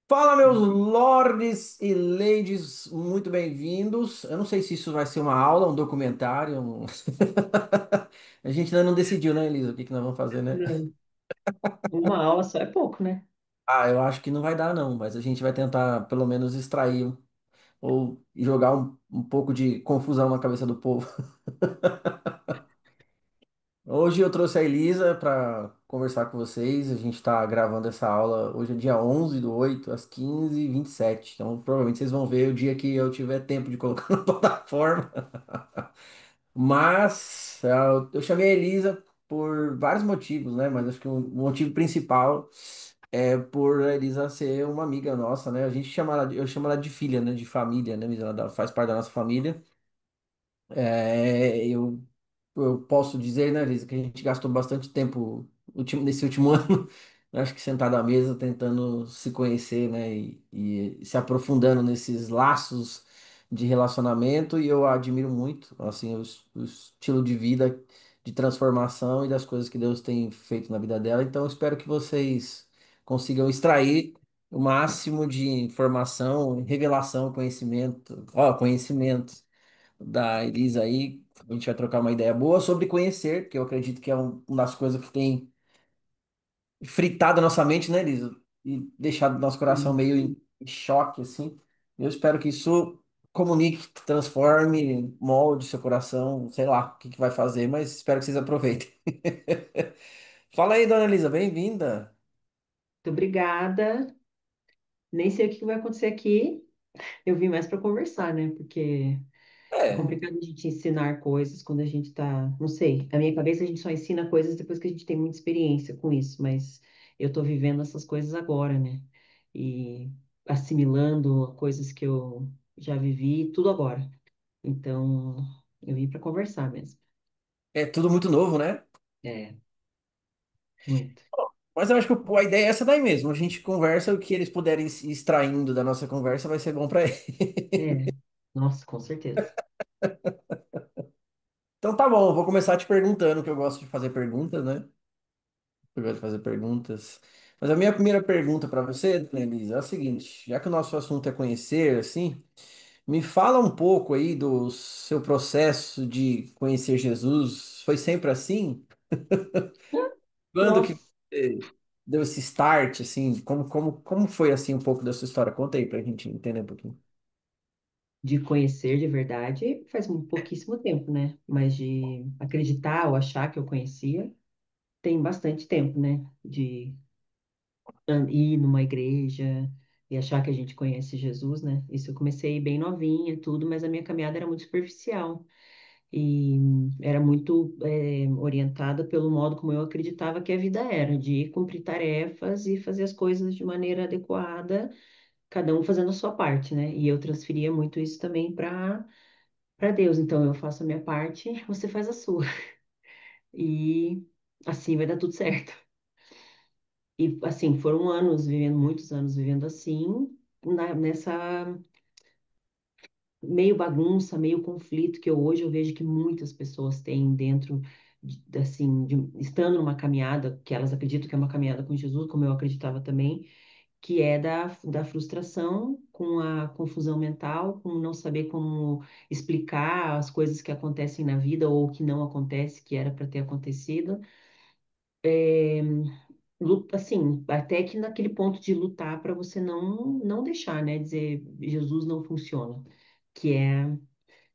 Fala, meus lords e ladies, muito bem-vindos. Eu não sei se isso vai ser uma aula, um documentário. A gente ainda não decidiu, né, Elisa, o que que nós vamos fazer, né? Não, uma aula só é pouco, né? Ah, eu acho que não vai dar, não, mas a gente vai tentar, pelo menos, extrair ou jogar um pouco de confusão na cabeça do povo. Hoje eu trouxe a Elisa para conversar com vocês. A gente está gravando essa aula. Hoje é dia 11/8, às 15h27. Então, provavelmente vocês vão ver o dia que eu tiver tempo de colocar na plataforma. Mas eu chamei a Elisa por vários motivos, né? Mas acho que o motivo principal é por a Elisa ser uma amiga nossa, né? A gente chama ela, eu chamo ela de filha, né? De família, né? Mas ela faz parte da nossa família. Eu posso dizer, né, Elisa, que a gente gastou bastante tempo nesse último ano, acho que sentado à mesa, tentando se conhecer, né, e se aprofundando nesses laços de relacionamento, e eu admiro muito, assim, o estilo de vida, de transformação e das coisas que Deus tem feito na vida dela. Então, eu espero que vocês consigam extrair o máximo de informação, revelação, conhecimento da Elisa aí. A gente vai trocar uma ideia boa sobre conhecer, que eu acredito que é uma das coisas que tem fritado a nossa mente, né, Elisa? E deixado nosso coração Sim. meio em choque, assim. Eu espero que isso comunique, transforme, molde seu coração, sei lá o que que vai fazer, mas espero que vocês aproveitem. Fala aí, dona Elisa, bem-vinda. Muito obrigada. Nem sei o que vai acontecer aqui. Eu vim mais para conversar, né? Porque é É, complicado a gente ensinar coisas quando a gente tá, não sei, na minha cabeça a gente só ensina coisas depois que a gente tem muita experiência com isso, mas eu tô vivendo essas coisas agora, né? E assimilando coisas que eu já vivi, tudo agora. Então, eu vim para conversar mesmo. é tudo muito novo, né? É, muito. Mas eu acho que a ideia é essa daí mesmo. A gente conversa, o que eles puderem se extraindo da nossa conversa vai ser bom para eles. É, nossa, com certeza. Então tá bom, eu vou começar te perguntando, que eu gosto de fazer perguntas, né? Eu gosto de fazer perguntas. Mas a minha primeira pergunta para você, dona Elisa, é a seguinte: já que o nosso assunto é conhecer, assim, me fala um pouco aí do seu processo de conhecer Jesus. Foi sempre assim? Quando que Nossa. você deu esse start, assim? Como foi assim um pouco da sua história? Conta aí pra gente entender um pouquinho. De conhecer de verdade faz um pouquíssimo tempo, né? Mas de acreditar ou achar que eu conhecia tem bastante tempo, né? De ir numa igreja e achar que a gente conhece Jesus, né? Isso eu comecei bem novinha, tudo, mas a minha caminhada era muito superficial e era muito orientada pelo modo como eu acreditava que a vida era, de cumprir tarefas e fazer as coisas de maneira adequada, cada um fazendo a sua parte, né? E eu transferia muito isso também para Deus. Então eu faço a minha parte, você faz a sua. E assim vai dar tudo certo. E assim, foram anos vivendo, muitos anos vivendo assim, nessa meio bagunça, meio conflito que hoje eu vejo que muitas pessoas têm dentro assim, estando numa caminhada, que elas acreditam que é uma caminhada com Jesus, como eu acreditava também, que é da frustração com a confusão mental, com não saber como explicar as coisas que acontecem na vida ou que não acontece, que era para ter acontecido. Assim, até que naquele ponto de lutar para você não deixar, né, dizer Jesus não funciona, que é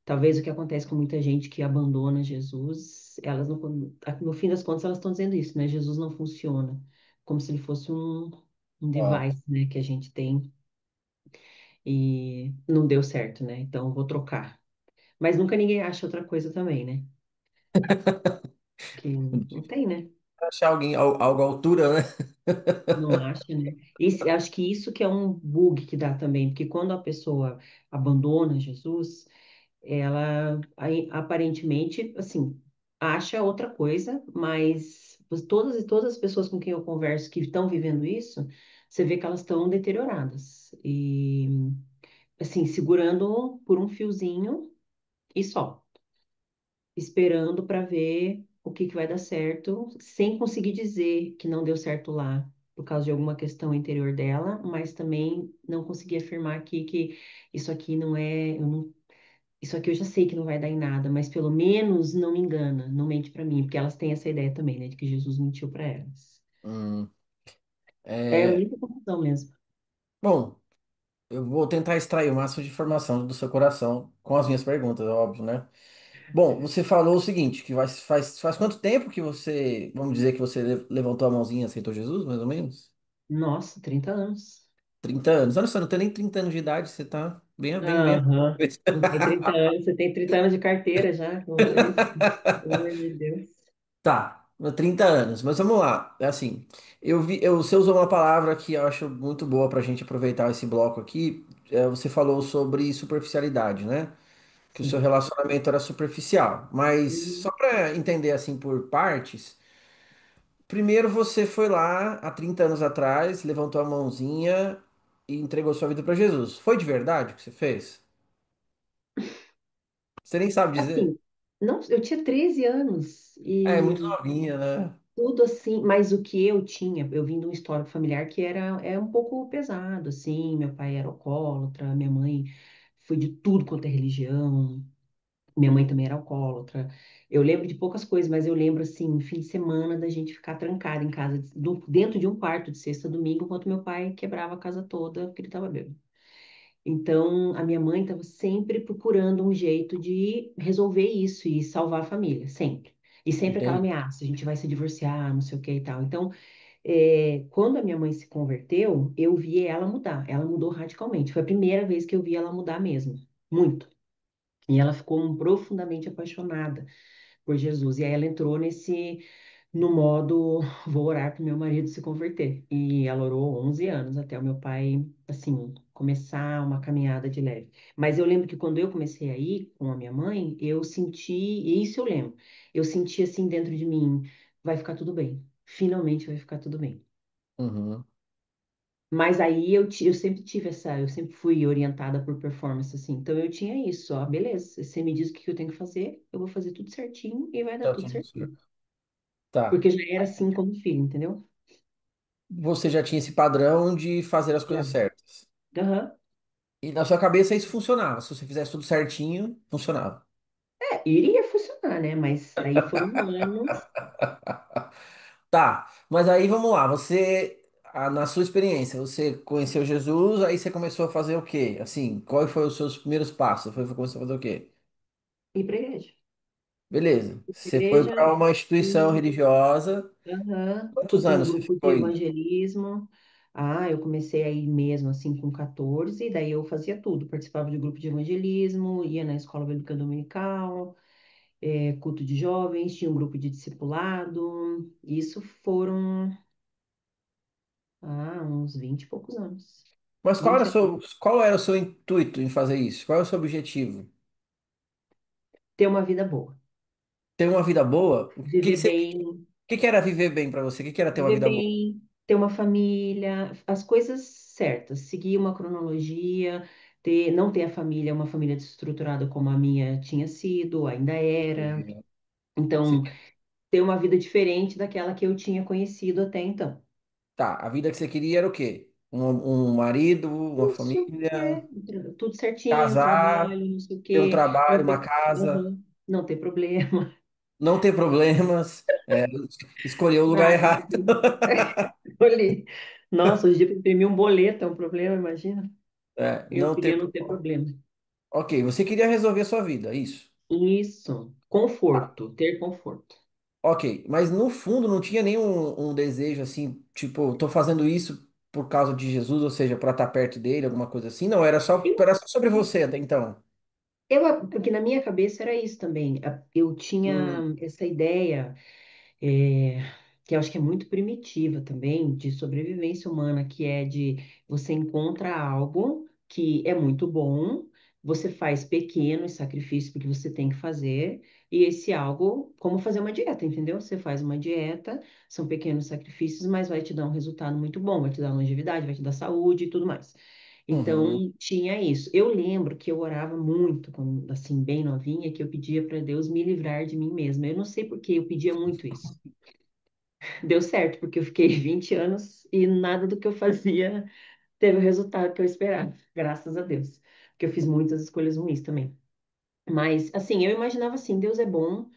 talvez o que acontece com muita gente que abandona Jesus, elas no fim das contas elas estão dizendo isso, né? Jesus não funciona, como se ele fosse um Ó. device, né, que a gente tem e não deu certo, né? Então vou trocar. Mas nunca ninguém acha outra coisa também, né? Que não tem, né? Achar alguém, algo à altura, né? Não acha, né? Acho que isso que é um bug que dá também, porque quando a pessoa abandona Jesus, ela aparentemente, assim, acha outra coisa, mas todas as pessoas com quem eu converso que estão vivendo isso, você vê que elas estão deterioradas e, assim, segurando por um fiozinho e só, esperando para ver o que que vai dar certo, sem conseguir dizer que não deu certo lá, por causa de alguma questão interior dela, mas também não consegui afirmar aqui que isso aqui não é, eu não, isso aqui eu já sei que não vai dar em nada, mas pelo menos não me engana, não mente para mim, porque elas têm essa ideia também, né, de que Jesus mentiu para elas. Hum, É é, muita confusão mesmo. bom, eu vou tentar extrair o máximo de informação do seu coração com as minhas perguntas, é óbvio, né? Bom, você falou o seguinte, que faz quanto tempo que você, vamos dizer que você levantou a mãozinha e aceitou Jesus, mais ou menos? Nossa, 30 anos. 30 anos. Olha só, não tem nem 30 anos de idade, você tá bem. Aham. Não tem 30 anos, você tem 30 anos de carteira já, como diz. Pelo amor de Deus. Tá, 30 anos, mas vamos lá. É assim, você usou uma palavra que eu acho muito boa pra gente aproveitar esse bloco aqui. Você falou sobre superficialidade, né? Que o seu Sim. relacionamento era superficial. Mas só Hum. pra entender assim por partes, primeiro você foi lá há 30 anos atrás, levantou a mãozinha e entregou sua vida pra Jesus. Foi de verdade o que você fez? Você nem sabe dizer? Assim, não, eu tinha 13 anos É, muito e novinha, né? tudo assim, mas o que eu tinha, eu vim de um histórico familiar que é um pouco pesado, assim, meu pai era alcoólatra, minha mãe foi de tudo quanto é religião, minha mãe também era alcoólatra. Eu lembro de poucas coisas, mas eu lembro, assim, fim de semana da gente ficar trancado em casa, dentro de um quarto de sexta a domingo, enquanto meu pai quebrava a casa toda porque ele estava bêbado. Então, a minha mãe estava sempre procurando um jeito de resolver isso e salvar a família, sempre. E sempre aquela Entende? ameaça, a gente vai se divorciar, não sei o que e tal. Então, quando a minha mãe se converteu, eu vi ela mudar. Ela mudou radicalmente. Foi a primeira vez que eu vi ela mudar mesmo. Muito. E ela ficou profundamente apaixonada por Jesus. E aí ela entrou no modo, vou orar para meu marido se converter. E ela orou 11 anos até o meu pai, assim, começar uma caminhada de leve. Mas eu lembro que quando eu comecei a ir com a minha mãe, eu senti, e isso eu lembro, eu senti assim dentro de mim, vai ficar tudo bem. Finalmente vai ficar tudo bem. Uhum. Mas aí eu sempre tive eu sempre fui orientada por performance, assim. Então eu tinha isso, ó, beleza, você me diz o que eu tenho que fazer, eu vou fazer tudo certinho e vai dar Tá tudo tudo certo. certinho. Tá. Porque já era assim como filho, entendeu? Você já tinha esse padrão de fazer as Já. coisas certas. Aham. E na sua cabeça isso funcionava. Se você fizesse tudo certinho, funcionava. É, iria funcionar, né? Mas aí foram anos Tá, mas aí vamos lá. Na sua experiência, você conheceu Jesus, aí você começou a fazer o quê? Assim, qual foi os seus primeiros passos? Você começou a fazer o quê? ir pra igreja. Beleza. Ir pra Você foi igreja para uma instituição e religiosa. aham, Quantos tinha um anos você grupo de ficou indo? evangelismo. Ah, eu comecei aí mesmo, assim, com 14, e daí eu fazia tudo. Participava de grupo de evangelismo, ia na escola bíblica dominical, culto de jovens, tinha um grupo de discipulado. Isso foram, uns 20 e poucos anos. Mas 27 anos. qual era o seu intuito em fazer isso? Qual é o seu objetivo? Ter uma vida boa. Ter uma vida boa? Viver bem, Que era viver bem para você? O que era ter uma viver vida boa? bem, ter uma família, as coisas certas, seguir uma cronologia, não ter a família, uma família desestruturada como a minha tinha sido, ainda era. Você Então, ter uma vida diferente daquela que eu tinha conhecido até então. Tá, a vida que você queria era o quê? Um marido, uma Isso, família, tudo certinho, casar, trabalho, não sei o ter um quê, trabalho, não uma ter, casa, aham, não ter problema, não ter problemas, escolher o lugar nada. errado. Olhei. Nossa, hoje em dia para imprimir um boleto é um problema, imagina. Eu Não ter. queria não ter problema. Ok, você queria resolver a sua vida, isso. Isso, conforto, ter conforto. Ok, mas no fundo não tinha nenhum um desejo assim, tipo, tô fazendo isso por causa de Jesus, ou seja, para estar perto dele, alguma coisa assim. Não, Eu, era só sobre você até então. porque na minha cabeça era isso também. Eu Hum, tinha essa ideia, é, que eu acho que é muito primitiva também, de sobrevivência humana, que é de você encontra algo que é muito bom, você faz pequenos sacrifícios porque você tem que fazer, e esse algo, como fazer uma dieta, entendeu? Você faz uma dieta, são pequenos sacrifícios, mas vai te dar um resultado muito bom, vai te dar longevidade, vai te dar saúde e tudo mais. uhum. Então, tinha isso. Eu lembro que eu orava muito, quando, assim, bem novinha, que eu pedia para Deus me livrar de mim mesma. Eu não sei por que eu pedia muito isso. Deu certo, porque eu fiquei 20 anos e nada do que eu fazia teve o resultado que eu esperava, graças a Deus. Porque eu fiz muitas escolhas ruins também. Mas, assim, eu imaginava assim: Deus é bom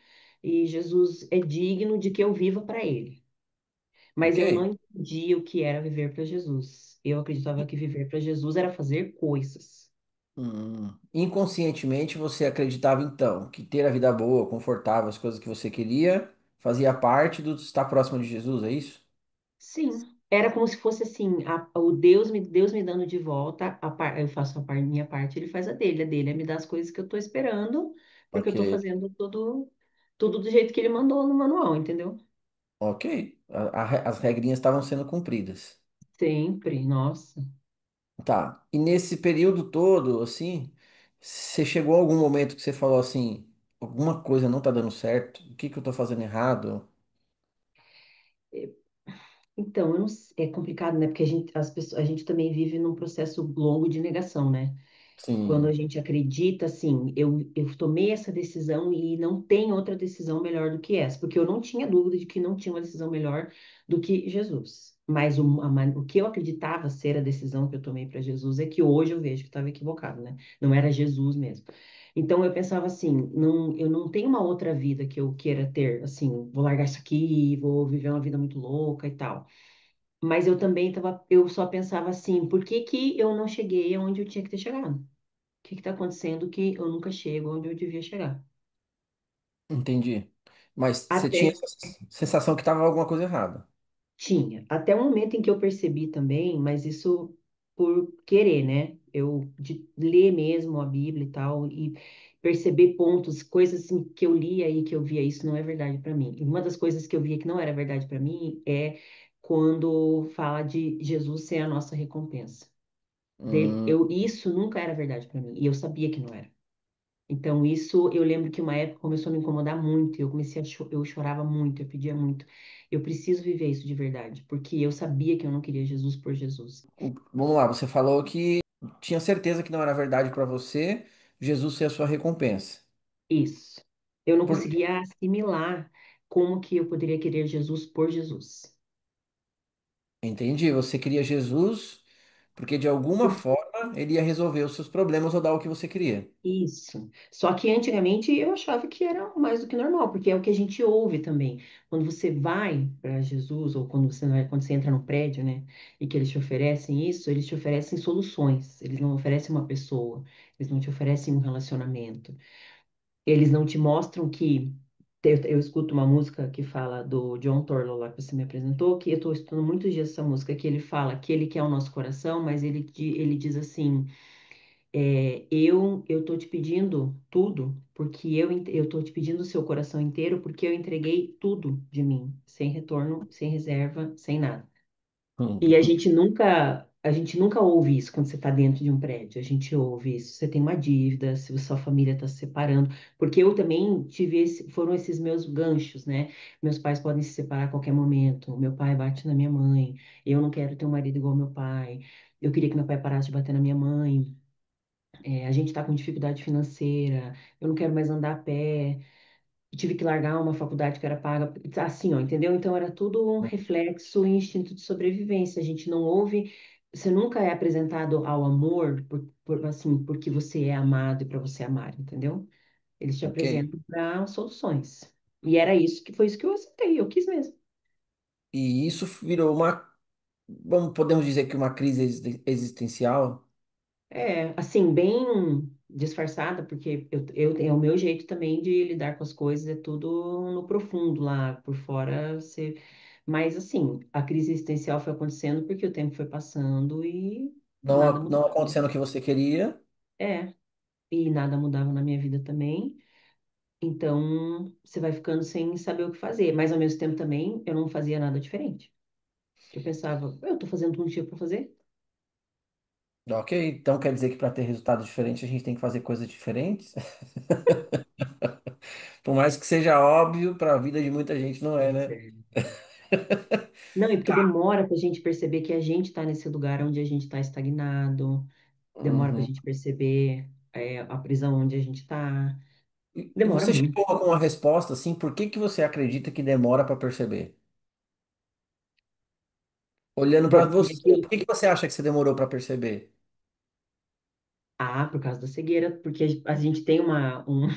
e Jesus é digno de que eu viva para Ele. Mas Ok? eu não entendia o que era viver para Jesus. Eu acreditava que viver para Jesus era fazer coisas. Inconscientemente você acreditava então que ter a vida boa, confortável, as coisas que você queria, fazia parte do estar próximo de Jesus, é isso? Sim, era como se fosse assim, o Deus me dando de volta, eu faço minha parte, ele faz a dele é me dar as coisas que eu estou esperando, porque eu Ok, estou fazendo tudo do jeito que ele mandou no manual, entendeu? ok. As regrinhas estavam sendo cumpridas. Sempre, nossa. Tá. E nesse período todo, assim, você chegou a algum momento que você falou assim, alguma coisa não tá dando certo? O que que eu tô fazendo errado? Então, eu não é complicado, né? Porque a gente também vive num processo longo de negação, né? Quando a Sim. gente acredita, assim, eu tomei essa decisão e não tem outra decisão melhor do que essa, porque eu não tinha dúvida de que não tinha uma decisão melhor do que Jesus. Mas o que eu acreditava ser a decisão que eu tomei para Jesus é que hoje eu vejo que estava equivocado, né? Não era Jesus mesmo. Então eu pensava assim: não, eu não tenho uma outra vida que eu queira ter, assim, vou largar isso aqui, vou viver uma vida muito louca e tal. Mas eu também eu só pensava assim: por que que eu não cheguei aonde eu tinha que ter chegado? O que está acontecendo que eu nunca chego onde eu devia chegar? Entendi. Mas você tinha Até essa sensação que tava alguma coisa errada. tinha, até o momento em que eu percebi também, mas isso por querer, né? Eu de ler mesmo a Bíblia e tal, e perceber pontos, coisas assim, que eu lia e que eu via isso não é verdade para mim. E uma das coisas que eu via que não era verdade para mim é quando fala de Jesus ser a nossa recompensa. Hum, Isso nunca era verdade para mim, e eu sabia que não era. Então, isso eu lembro que uma época começou a me incomodar muito. Eu comecei eu chorava muito, eu pedia muito. Eu preciso viver isso de verdade, porque eu sabia que eu não queria Jesus por Jesus. vamos lá, você falou que tinha certeza que não era verdade para você, Jesus ser a sua recompensa. Isso. Eu não Por conseguia assimilar como que eu poderia querer Jesus por Jesus. Entendi. Você queria Jesus porque de alguma forma ele ia resolver os seus problemas ou dar o que você queria. Isso. Só que antigamente eu achava que era mais do que normal, porque é o que a gente ouve também. Quando você vai para Jesus, ou quando você entra no prédio, né, e que eles te oferecem isso, eles te oferecem soluções. Eles não oferecem uma pessoa, eles não te oferecem um relacionamento. Eles não te mostram que. Eu escuto uma música que fala do John Torlo lá que você me apresentou, que eu estou estudando muitos dias essa música, que ele fala que ele quer o nosso coração, mas ele diz assim. Eu tô te pedindo tudo, porque eu tô te pedindo o seu coração inteiro, porque eu entreguei tudo de mim, sem retorno, sem reserva, sem nada. Hum. E a gente nunca ouve isso quando você está dentro de um prédio. A gente ouve isso. Você tem uma dívida, se sua família está se separando, porque eu também foram esses meus ganchos, né? Meus pais podem se separar a qualquer momento. Meu pai bate na minha mãe. Eu não quero ter um marido igual ao meu pai. Eu queria que meu pai parasse de bater na minha mãe. A gente está com dificuldade financeira, eu não quero mais andar a pé, eu tive que largar uma faculdade que era paga, assim, ó, entendeu? Então era tudo um reflexo e instinto de sobrevivência. A gente não ouve, você nunca é apresentado ao amor assim, porque você é amado e para você amar, entendeu? Eles te Ok. apresentam para soluções. E era isso que foi isso que eu aceitei, eu quis mesmo. E isso virou podemos dizer que uma crise existencial? Assim, bem disfarçada, porque é o meu jeito também de lidar com as coisas, é tudo no profundo lá, por fora você. Mas, assim, a crise existencial foi acontecendo porque o tempo foi passando e Não, nada não mudava, né? acontecendo o que você queria? É, e nada mudava na minha vida também. Então, você vai ficando sem saber o que fazer. Mas, ao mesmo tempo, também, eu não fazia nada diferente. Eu pensava, eu tô fazendo tudo que tinha pra fazer. Ok, então quer dizer que para ter resultado diferente a gente tem que fazer coisas diferentes? Por mais que seja óbvio, para a vida de muita gente não é, Pois né? é. Não, e porque demora para a gente perceber que a gente está nesse lugar onde a gente está estagnado, demora para a Uhum. gente perceber a prisão onde a gente está, E demora você muito. chegou com uma resposta assim, por que que você acredita que demora para perceber? Olhando para você, Daquilo. por que que você acha que você demorou para perceber? Ah, por causa da cegueira, porque a gente tem uma um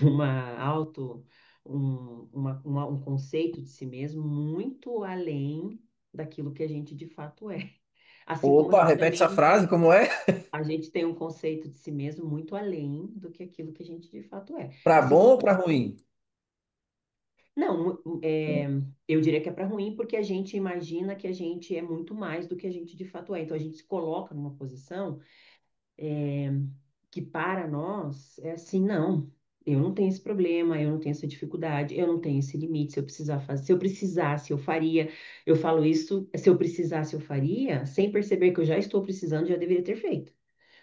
conceito de si mesmo muito além daquilo que a gente de fato é. Assim como a Opa, gente repete essa também, frase, como é? a gente tem um conceito de si mesmo muito além do que aquilo que a gente de fato é. Para Assim bom ou como, para ruim? não, eu diria que é para ruim porque a gente imagina que a gente é muito mais do que a gente de fato é. Então a gente se coloca numa posição que para nós é assim, não, eu não tenho esse problema, eu não tenho essa dificuldade, eu não tenho esse limite, se eu precisar fazer, se eu precisasse, eu faria. Eu falo isso, se eu precisasse, eu faria, sem perceber que eu já estou precisando, já deveria ter feito.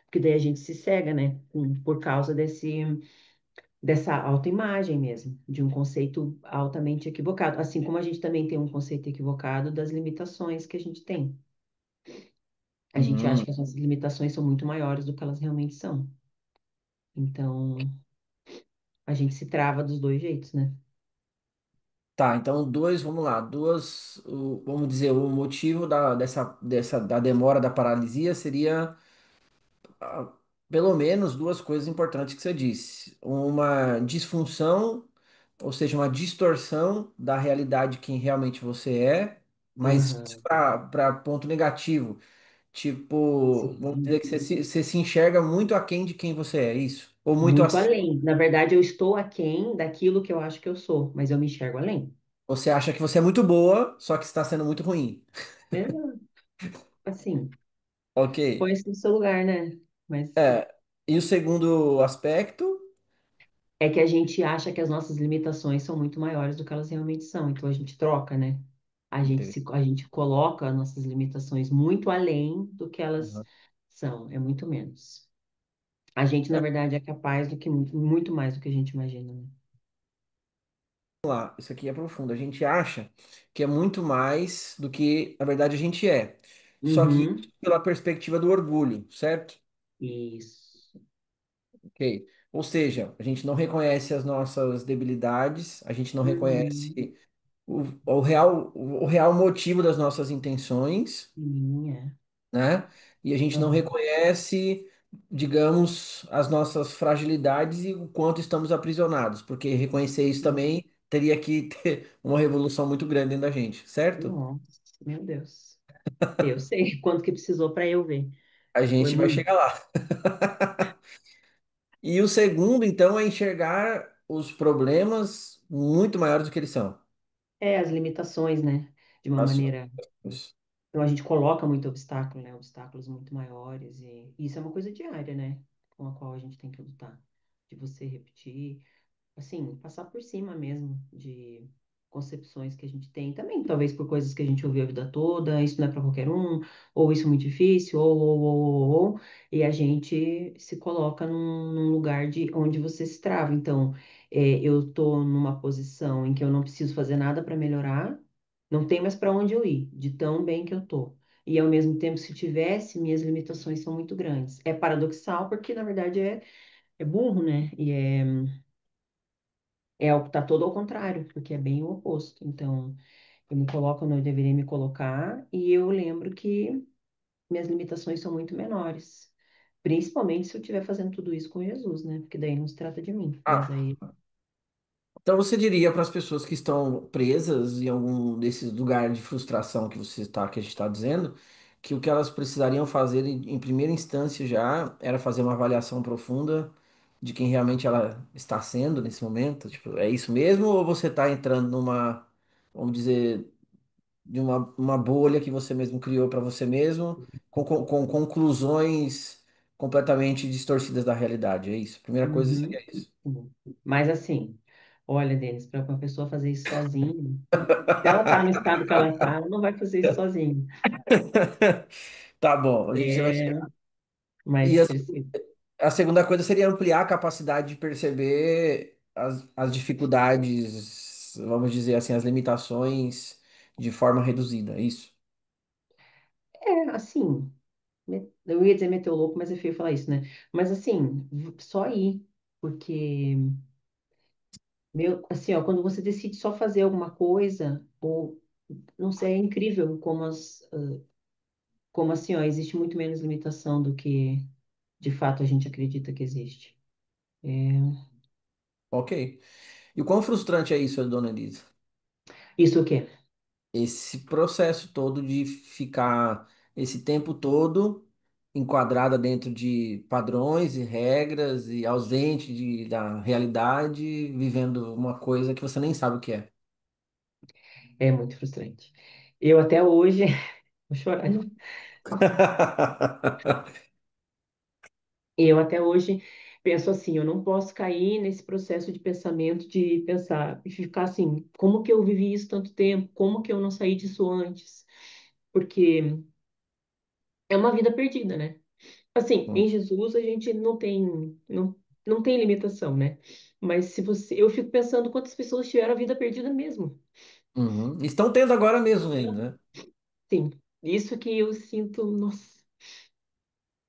Porque daí a gente se cega, né? Por causa dessa autoimagem mesmo, de um conceito altamente equivocado. Assim como a gente também tem um conceito equivocado das limitações que a gente tem. A gente acha Hum, que as nossas limitações são muito maiores do que elas realmente são. Então, a gente se trava dos dois jeitos, né? tá, então dois, vamos lá, vamos dizer, o motivo da demora da paralisia seria ah, pelo menos duas coisas importantes que você disse. Uma disfunção, ou seja, uma distorção da realidade quem realmente você é, mas Aham, para ponto negativo. Tipo, vamos sim. dizer que você se enxerga muito aquém de quem você é, isso? Ou muito Muito acima? além. Na verdade, eu estou aquém daquilo que eu acho que eu sou, mas eu me enxergo além. Você acha que você é muito boa, só que está sendo muito ruim. É, assim, Ok. põe-se no seu lugar, né? Mas É, e o segundo aspecto? é que a gente acha que as nossas limitações são muito maiores do que elas realmente são. Então a gente troca, né? A gente coloca as nossas limitações muito além do que elas Uhum. são. É muito menos. A gente, na verdade, é capaz do que muito mais do que a gente imagina, né? Vamos lá, isso aqui é profundo. A gente acha que é muito mais do que, na verdade, a gente é. Só que Uhum. pela perspectiva do orgulho, certo? Isso. Ok. Ou seja, a gente não reconhece as nossas debilidades, a gente não Uhum. reconhece o real motivo das nossas intenções, Sim, é. né? E a gente não Aham. reconhece, digamos, as nossas fragilidades e o quanto estamos aprisionados, porque reconhecer isso também teria que ter uma revolução muito grande dentro da gente, certo? Nossa, meu Deus. Eu sei quanto que precisou para eu ver. A Foi gente vai muito. chegar lá. E o segundo, então, é enxergar os problemas muito maiores do que eles são. É, as limitações, né? De uma As- maneira. Então a gente coloca muito obstáculo, né? Obstáculos muito maiores. E isso é uma coisa diária, né? Com a qual a gente tem que lutar. De você repetir. Assim, passar por cima mesmo de concepções que a gente tem, também talvez por coisas que a gente ouviu a vida toda, isso não é para qualquer um, ou isso é muito difícil, e a gente se coloca num lugar de onde você se trava. Então, eu tô numa posição em que eu não preciso fazer nada para melhorar, não tem mais para onde eu ir, de tão bem que eu tô. E ao mesmo tempo, se tivesse, minhas limitações são muito grandes. É paradoxal, porque na verdade é burro, né? Tá todo ao contrário, porque é bem o oposto. Então, eu me coloco onde eu deveria me colocar e eu lembro que minhas limitações são muito menores. Principalmente se eu estiver fazendo tudo isso com Jesus, né? Porque daí não se trata de mim, mas Ah, aí. então você diria para as pessoas que estão presas em algum desses lugares de frustração que a gente está dizendo, que o que elas precisariam fazer em primeira instância já era fazer uma avaliação profunda de quem realmente ela está sendo nesse momento? Tipo, é isso mesmo? Ou você está entrando numa, vamos dizer, de uma bolha que você mesmo criou para você mesmo, com conclusões completamente distorcidas da realidade? É isso. A primeira coisa Uhum. seria isso. Mas assim, olha, Denis, para uma pessoa fazer isso sozinha, se ela tá no estado que ela tá, ela não vai fazer isso sozinha. Tá bom, a gente vai É, chegar. E mas precisa. a segunda coisa seria ampliar a capacidade de perceber as dificuldades, vamos dizer assim, as limitações de forma reduzida, é isso? É, assim, eu ia dizer meter o louco, mas é feio falar isso, né? Mas assim, só ir, porque meu, assim, ó, quando você decide só fazer alguma coisa, ou não sei, é incrível como como assim, ó, existe muito menos limitação do que de fato a gente acredita que existe. É, Ok. E o quão frustrante é isso, dona Elisa? isso o quê? Esse processo todo de ficar esse tempo todo enquadrada dentro de padrões e regras e ausente da realidade, vivendo uma coisa que você nem sabe o que é. É muito frustrante. Eu até hoje, vou chorar. Eu até hoje penso assim, eu não posso cair nesse processo de pensamento de pensar e ficar assim, como que eu vivi isso tanto tempo? Como que eu não saí disso antes? Porque é uma vida perdida, né? Assim, em Jesus a gente não tem limitação, né? Mas se você, eu fico pensando quantas pessoas tiveram a vida perdida mesmo. Uhum. Estão tendo agora mesmo ainda, né? Sim, isso que eu sinto, nossa,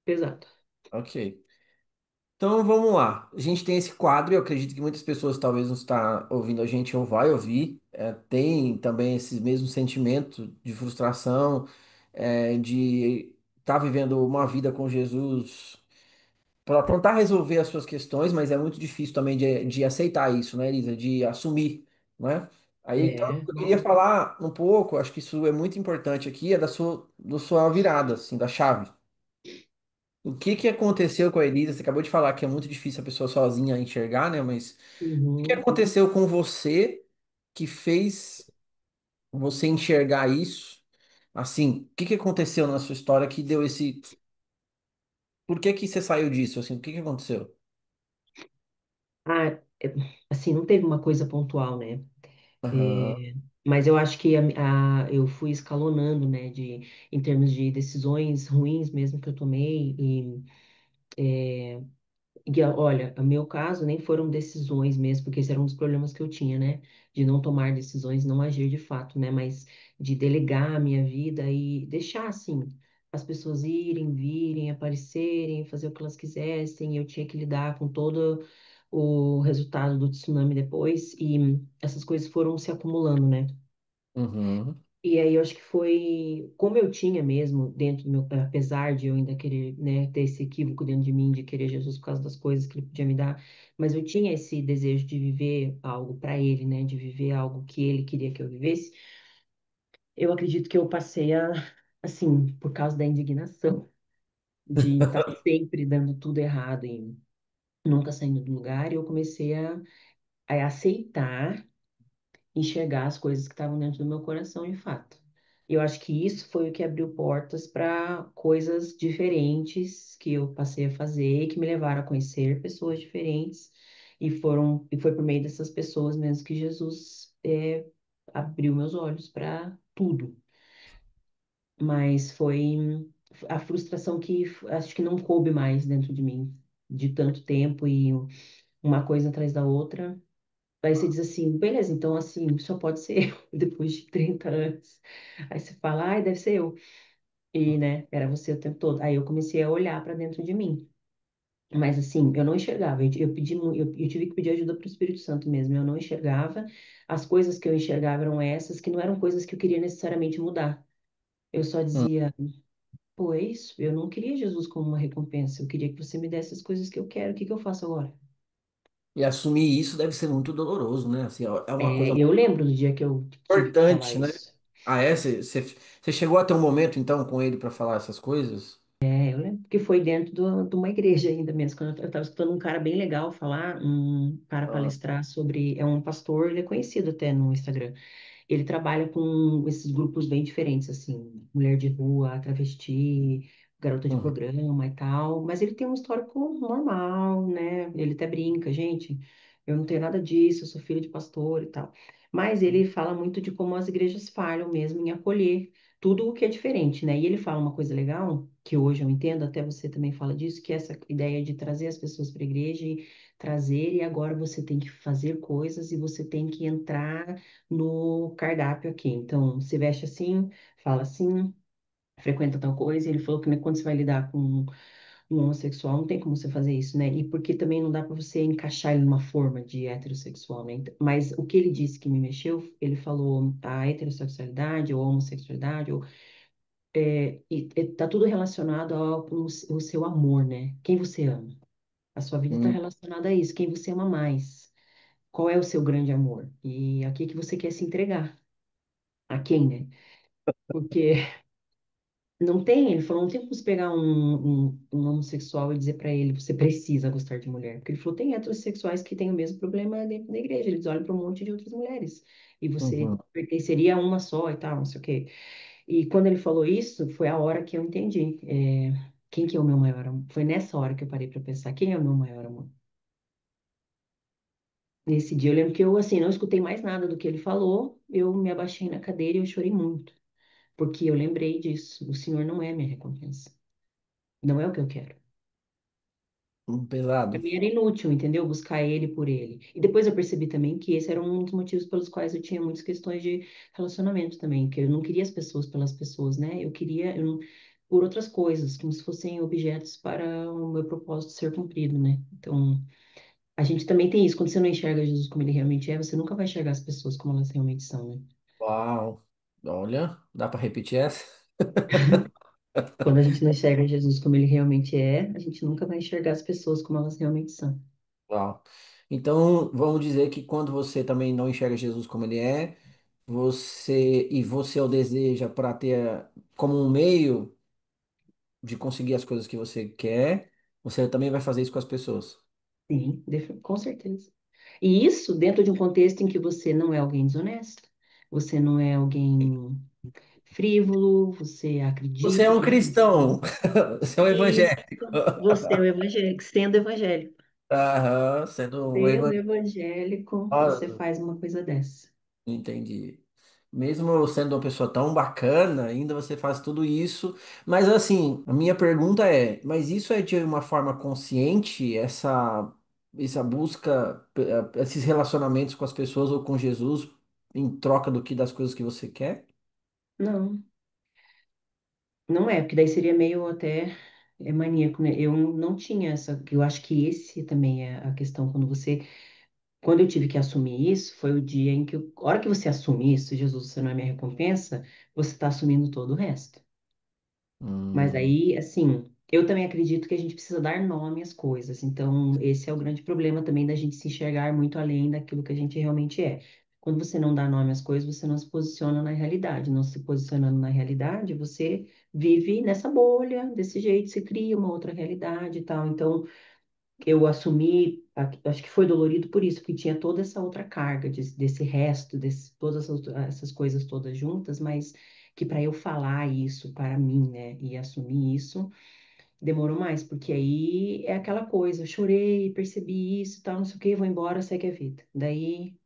pesado. Ok. Então vamos lá. A gente tem esse quadro, e eu acredito que muitas pessoas talvez não está ouvindo a gente ou vai ouvir. Tem também esse mesmo sentimento de frustração, de estar vivendo uma vida com Jesus para tentar resolver as suas questões, mas é muito difícil também de aceitar isso, né, Elisa? De assumir, né? Aí então, É, eu queria falar um pouco, acho que isso é muito importante aqui, é da sua virada, assim, da chave. O que que aconteceu com a Elisa? Você acabou de falar que é muito difícil a pessoa sozinha enxergar, né? Mas o que que uhum. aconteceu com você que fez você enxergar isso? Assim, o que que aconteceu na sua história que deu esse... Por que que você saiu disso? Assim, o que que aconteceu? Ah, assim, não teve uma coisa pontual, né? Aham. É, mas eu acho que eu fui escalonando, né, em termos de decisões ruins mesmo que eu tomei. Olha, o meu caso nem foram decisões mesmo, porque esse era um dos problemas que eu tinha, né? De não tomar decisões, não agir de fato, né? Mas de delegar a minha vida e deixar, assim, as pessoas irem, virem, aparecerem, fazer o que elas quisessem. Eu tinha que lidar com todo o resultado do tsunami depois, e essas coisas foram se acumulando, né? Uhum. E aí eu acho que foi como eu tinha mesmo dentro do meu, apesar de eu ainda querer, né, ter esse equívoco dentro de mim de querer Jesus por causa das coisas que ele podia me dar, mas eu tinha esse desejo de viver algo para ele, né, de viver algo que ele queria que eu vivesse. Eu acredito que eu passei a, assim, por causa da indignação de estar sempre dando tudo errado e nunca saindo do lugar, eu comecei a aceitar enxergar as coisas que estavam dentro do meu coração de fato. E eu acho que isso foi o que abriu portas para coisas diferentes que eu passei a fazer e que me levaram a conhecer pessoas diferentes. E foi por meio dessas pessoas mesmo que Jesus abriu meus olhos para tudo. Mas foi a frustração que acho que não coube mais dentro de mim, de tanto tempo e uma coisa atrás da outra. Aí você diz assim, beleza, então assim, só pode ser eu, depois de 30 anos. Aí você fala, ai, deve ser eu. E, né, era você o tempo todo. Aí eu comecei a olhar para dentro de mim. Mas assim, eu não enxergava. Eu pedi, eu tive que pedir ajuda para o Espírito Santo mesmo. Eu não enxergava. As coisas que eu enxergava eram essas, que não eram coisas que eu queria necessariamente mudar. Eu só Hum. dizia, pô, é isso. Eu não queria Jesus como uma recompensa. Eu queria que você me desse as coisas que eu quero. O que que eu faço agora? E assumir isso deve ser muito doloroso, né? Assim, é uma É, coisa eu lembro do dia que eu tive que falar importante, né? isso. Ah, é? Você chegou a ter um momento, então, com ele para falar essas coisas? Eu lembro que foi dentro de uma igreja ainda mesmo, quando eu estava escutando um cara bem legal falar, um cara Ah, palestrar sobre, é um pastor, ele é conhecido até no Instagram. Ele trabalha com esses grupos bem diferentes, assim, mulher de rua, travesti, garota de uhum. programa e tal, mas ele tem um histórico normal, né? Ele até brinca, gente, eu não tenho nada disso, eu sou filho de pastor e tal. Mas ele fala muito de como as igrejas falham mesmo em acolher tudo o que é diferente, né? E ele fala uma coisa legal, que hoje eu entendo, até você também fala disso, que é essa ideia de trazer as pessoas para a igreja e trazer, e agora você tem que fazer coisas e você tem que entrar no cardápio aqui. Então, se veste assim, fala assim, frequenta tal coisa. Ele falou que né, quando você vai lidar com um homossexual, não tem como você fazer isso, né? E porque também não dá para você encaixar ele numa forma de heterossexual, né? Mas o que ele disse que me mexeu, ele falou a heterossexualidade ou a homossexualidade, E tá tudo relacionado ao seu amor, né? Quem você ama. A sua vida está Hum, relacionada a isso. Quem você ama mais? Qual é o seu grande amor? E a que você quer se entregar? A quem, né? Porque não tem, ele falou, não tem como você pegar um homossexual e dizer para ele, você precisa gostar de mulher. Porque ele falou, tem heterossexuais que têm o mesmo problema dentro da igreja, eles olham para um monte de outras mulheres. E você uhum. pertenceria a uma só e tal, não sei o quê. E quando ele falou isso, foi a hora que eu entendi. Quem que é o meu maior amor? Foi nessa hora que eu parei para pensar, quem é o meu maior amor? Nesse dia eu lembro que eu, assim, não escutei mais nada do que ele falou, eu me abaixei na cadeira e eu chorei muito. Porque eu lembrei disso, o Senhor não é minha recompensa. Não é o que eu quero. Para Pesado. mim era inútil, entendeu? Buscar ele por ele. E depois eu percebi também que esse era um dos motivos pelos quais eu tinha muitas questões de relacionamento também, que eu não queria as pessoas pelas pessoas, né? Por outras coisas, como se fossem objetos para o meu propósito ser cumprido, né? Então, a gente também tem isso, quando você não enxerga Jesus como ele realmente é, você nunca vai enxergar as pessoas como elas realmente são, né? Uau. Olha, dá para repetir essa? Quando a gente não enxerga Jesus como ele realmente é, a gente nunca vai enxergar as pessoas como elas realmente são. Uau. Então, vamos dizer que quando você também não enxerga Jesus como ele é, você o deseja para ter como um meio de conseguir as coisas que você quer, você também vai fazer isso com as pessoas. Sim, com certeza. E isso dentro de um contexto em que você não é alguém desonesto, você não é alguém frívolo, você Você é acredita um naquilo que cristão, você é um isso, evangélico. você é o evangélico, sendo evangélico. Aham, sendo um Sendo evangélico. evangélico, você faz uma coisa dessa. Entendi. Mesmo sendo uma pessoa tão bacana, ainda você faz tudo isso. Mas assim, a minha pergunta é, mas isso é de uma forma consciente, essa busca, esses relacionamentos com as pessoas ou com Jesus em troca do que das coisas que você quer? Não, não é, porque daí seria meio até maníaco, né? Eu não tinha essa, eu acho que esse também é a questão quando eu tive que assumir isso, foi o dia em que, a hora que você assume isso, Jesus, você não é minha recompensa, você está assumindo todo o resto. Mas Hum, aí, assim, eu também acredito que a gente precisa dar nome às coisas. Então, esse é o grande problema também da gente se enxergar muito além daquilo que a gente realmente é. Quando você não dá nome às coisas, você não se posiciona na realidade. Não se posicionando na realidade, você vive nessa bolha, desse jeito, se cria uma outra realidade e tal. Então, eu assumi, acho que foi dolorido por isso, porque tinha toda essa outra carga desse resto, todas essas coisas todas juntas, mas que para eu falar isso para mim, né, e assumir isso, demorou mais, porque aí é aquela coisa, eu chorei, percebi isso, tal, não sei o quê, vou embora, segue a vida. Daí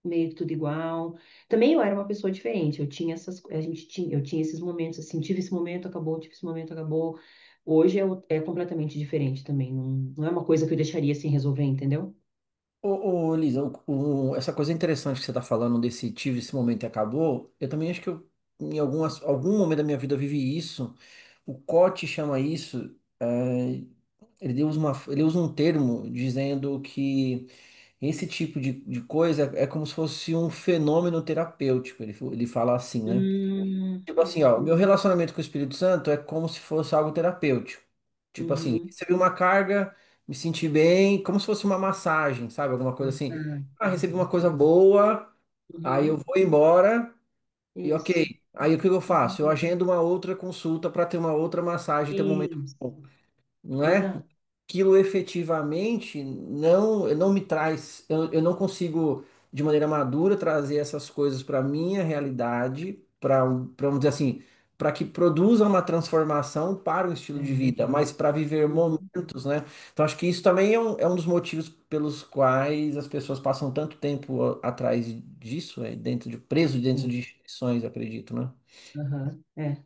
meio que tudo igual. Também eu era uma pessoa diferente. Eu tinha esses momentos assim, tive esse momento, acabou, tive esse momento, acabou. Hoje é completamente diferente também. Não é uma coisa que eu deixaria assim resolver, entendeu? Lisa, essa coisa interessante que você está falando desse tive esse momento e acabou, eu também acho que em algum momento da minha vida eu vivi isso. O Cote chama isso, ele usa um termo dizendo que esse tipo de coisa é como se fosse um fenômeno terapêutico. Ele fala assim, né? Tipo assim, ó, meu Uhum, relacionamento com o Espírito Santo é como se fosse algo terapêutico. Tipo assim, uhum, recebi uma carga, me senti bem, como se fosse uma massagem, sabe? Alguma coisa assim. uhum, Ah, recebi uma coisa boa, aí eu uhum, vou embora e isso, ok. Aí o que eu faço? Eu agendo uma outra consulta para ter uma outra massagem, ter um momento bom, isso, não é? exato. Aquilo efetivamente não me traz, eu não consigo de maneira madura trazer essas coisas para minha realidade, vamos dizer assim, para que produza uma transformação para o estilo de É, vida, mas para viver uhum, momentos, né? Então acho que isso também é um dos motivos pelos quais as pessoas passam tanto tempo atrás disso, preso dentro de sim, instituições, acredito, né? aham, é.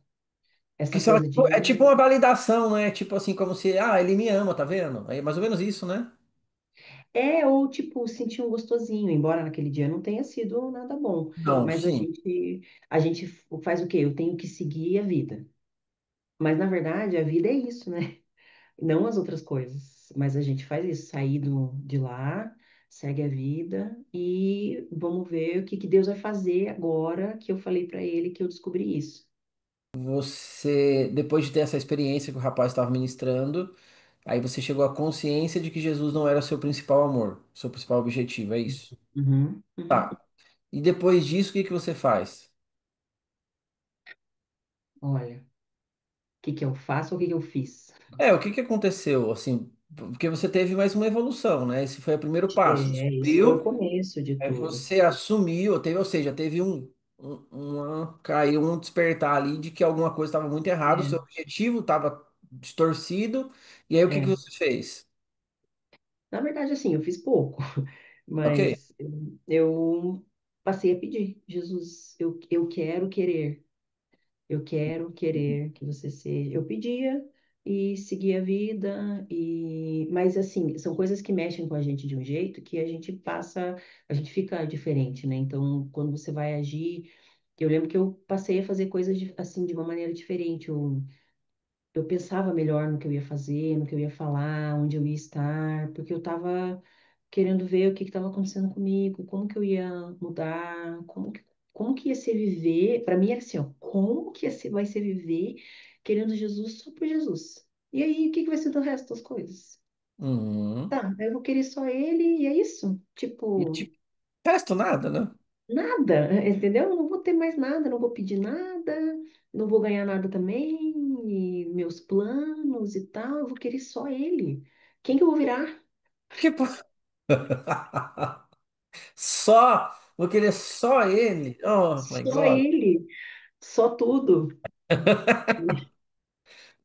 Essa Que são, coisa de é tipo uma validação, né? Tipo assim, como se, ele me ama, tá vendo? É mais ou menos isso, né? ou tipo, sentir um gostosinho, embora naquele dia não tenha sido nada bom. Não, Mas sim. a gente faz o quê? Eu tenho que seguir a vida. Mas na verdade, a vida é isso, né? Não as outras coisas. Mas a gente faz isso, sair de lá, segue a vida e vamos ver o que Deus vai fazer agora que eu falei para ele que eu descobri isso. você, depois de ter essa experiência que o rapaz estava ministrando, aí você chegou à consciência de que Jesus não era seu principal amor, seu principal objetivo, é isso? Uhum, uhum. Tá. E depois disso, o que que você faz? Olha, o que que eu faço ou o que que eu fiz? É, o que que aconteceu, assim, porque você teve mais uma evolução, né? Esse foi o primeiro passo. É, esse foi o Descobriu, começo de aí tudo. você assumiu, teve, ou seja, teve caiu um despertar ali de que alguma coisa estava muito errada, o seu É, objetivo estava distorcido, e aí o que que é. você fez? Na verdade, assim, eu fiz pouco, Ok. mas eu passei a pedir, Jesus, eu quero querer. Eu quero querer que você seja. Eu pedia e seguia a vida mas assim, são coisas que mexem com a gente de um jeito que a gente passa, a gente fica diferente, né? Então, quando você vai agir, eu lembro que eu passei a fazer coisas assim de uma maneira diferente. Eu pensava melhor no que eu ia fazer, no que eu ia falar, onde eu ia estar, porque eu estava querendo ver o que estava acontecendo comigo, como que eu ia mudar, como que ia ser viver. Para mim era assim, ó, como que vai ser viver querendo Jesus só por Jesus? E aí, o que que vai ser do resto das coisas? Uhum. Tá, eu vou querer só ele e é isso. E Tipo, tipo, resto nada, né? nada, entendeu? Eu não vou ter mais nada, não vou pedir nada, não vou ganhar nada também, e meus planos e tal, eu vou querer só ele. Quem que eu vou virar? Tipo, só, vou querer só ele. Oh my Só God. ele, só tudo.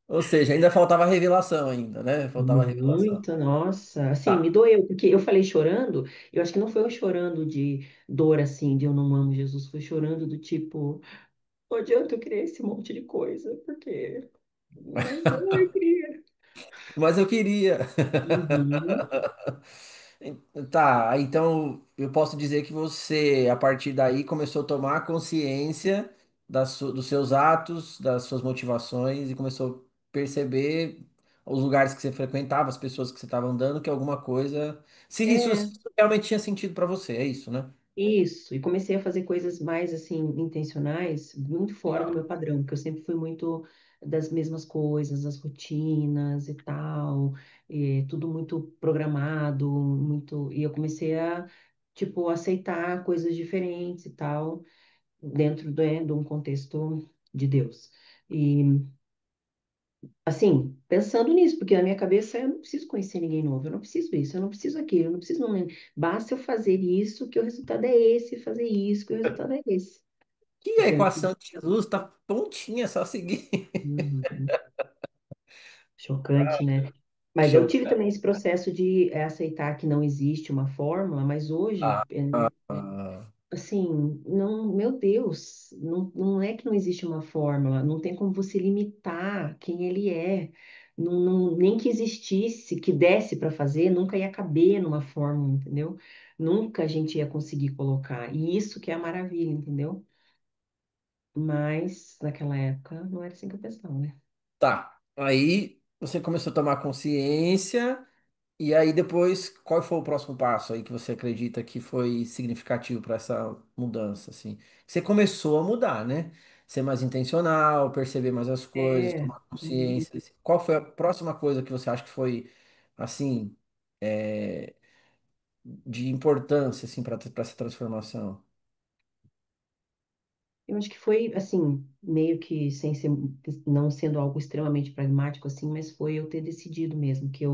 Ou seja, ainda faltava revelação ainda, né? Faltava revelação. Muito, nossa, assim, me Tá. doeu, porque eu falei chorando, eu acho que não foi eu chorando de dor, assim, de eu não amo Jesus, foi chorando do tipo, não adianta eu querer esse monte de coisa, porque, mas eu queria. Mas eu queria. Uhum. Tá, então eu posso dizer que você, a partir daí, começou a tomar consciência dos seus atos, das suas motivações e começou a perceber os lugares que você frequentava, as pessoas que você estava andando, que alguma coisa. Se isso, É, se isso realmente tinha sentido para você, é isso, né? isso, e comecei a fazer coisas mais assim intencionais, muito fora do meu padrão, porque eu sempre fui muito das mesmas coisas, das rotinas e tal, e tudo muito programado, muito, e eu comecei a tipo aceitar coisas diferentes e tal, dentro de um contexto de Deus. E assim, pensando nisso, porque na minha cabeça eu não preciso conhecer ninguém novo, eu não preciso isso, eu não preciso aquilo, eu não preciso não. Basta eu fazer isso, que o resultado é esse, fazer isso, que o resultado é esse. Que a Sendo que equação de Jesus tá prontinha, é só seguir. uhum, chocante, né? Mas eu Show. tive também esse processo de aceitar que não existe uma fórmula, mas hoje, Ah, ah. assim, não, meu Deus, não é que não existe uma fórmula, não tem como você limitar quem ele é. Nem que existisse, que desse para fazer, nunca ia caber numa fórmula, entendeu? Nunca a gente ia conseguir colocar. E isso que é a maravilha, entendeu? Mas naquela época não era assim que eu pensava, né? Tá. Aí você começou a tomar consciência. E aí depois, qual foi o próximo passo aí que você acredita que foi significativo para essa mudança, assim? Você começou a mudar, né? Ser mais intencional, perceber mais as coisas, É, tomar uhum. consciência. Qual foi a próxima coisa que você acha que foi, assim, é, de importância, assim, para essa transformação? Eu acho que foi assim, meio que sem ser, não sendo algo extremamente pragmático assim, mas foi eu ter decidido mesmo que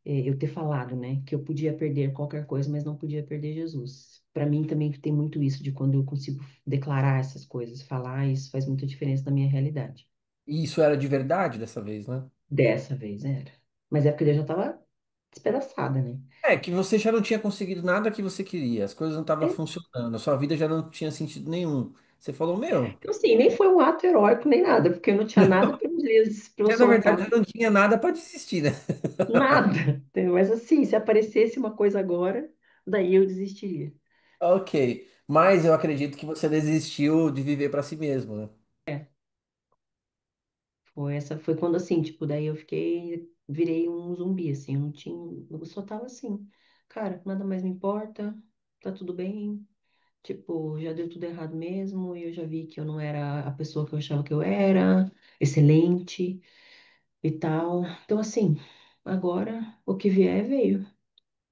eu ter falado, né, que eu podia perder qualquer coisa, mas não podia perder Jesus. Para mim também tem muito isso de quando eu consigo declarar essas coisas, falar, isso faz muita diferença na minha realidade. E isso era de verdade dessa vez, né? Dessa vez era. Mas é porque eu já estava despedaçada, né? É, que você já não tinha conseguido nada que você queria, as coisas não estavam É, funcionando, a sua vida já não tinha sentido nenhum. Você falou, meu. então, assim, nem foi um ato heróico nem nada, porque eu não tinha nada para eu Já, na verdade, soltar. já não tinha nada para desistir, né? Nada. Entendeu? Mas assim, se aparecesse uma coisa agora, daí eu desistiria. Ok. Mas eu acredito que você desistiu de viver para si mesmo, né? É, foi quando assim, tipo, daí eu fiquei, virei um zumbi, assim, eu não tinha, eu só tava assim, cara, nada mais me importa, tá tudo bem, Tipo, já deu tudo errado mesmo, e eu já vi que eu não era a pessoa que eu achava que eu era, excelente e tal. Então, assim, agora o que vier, veio.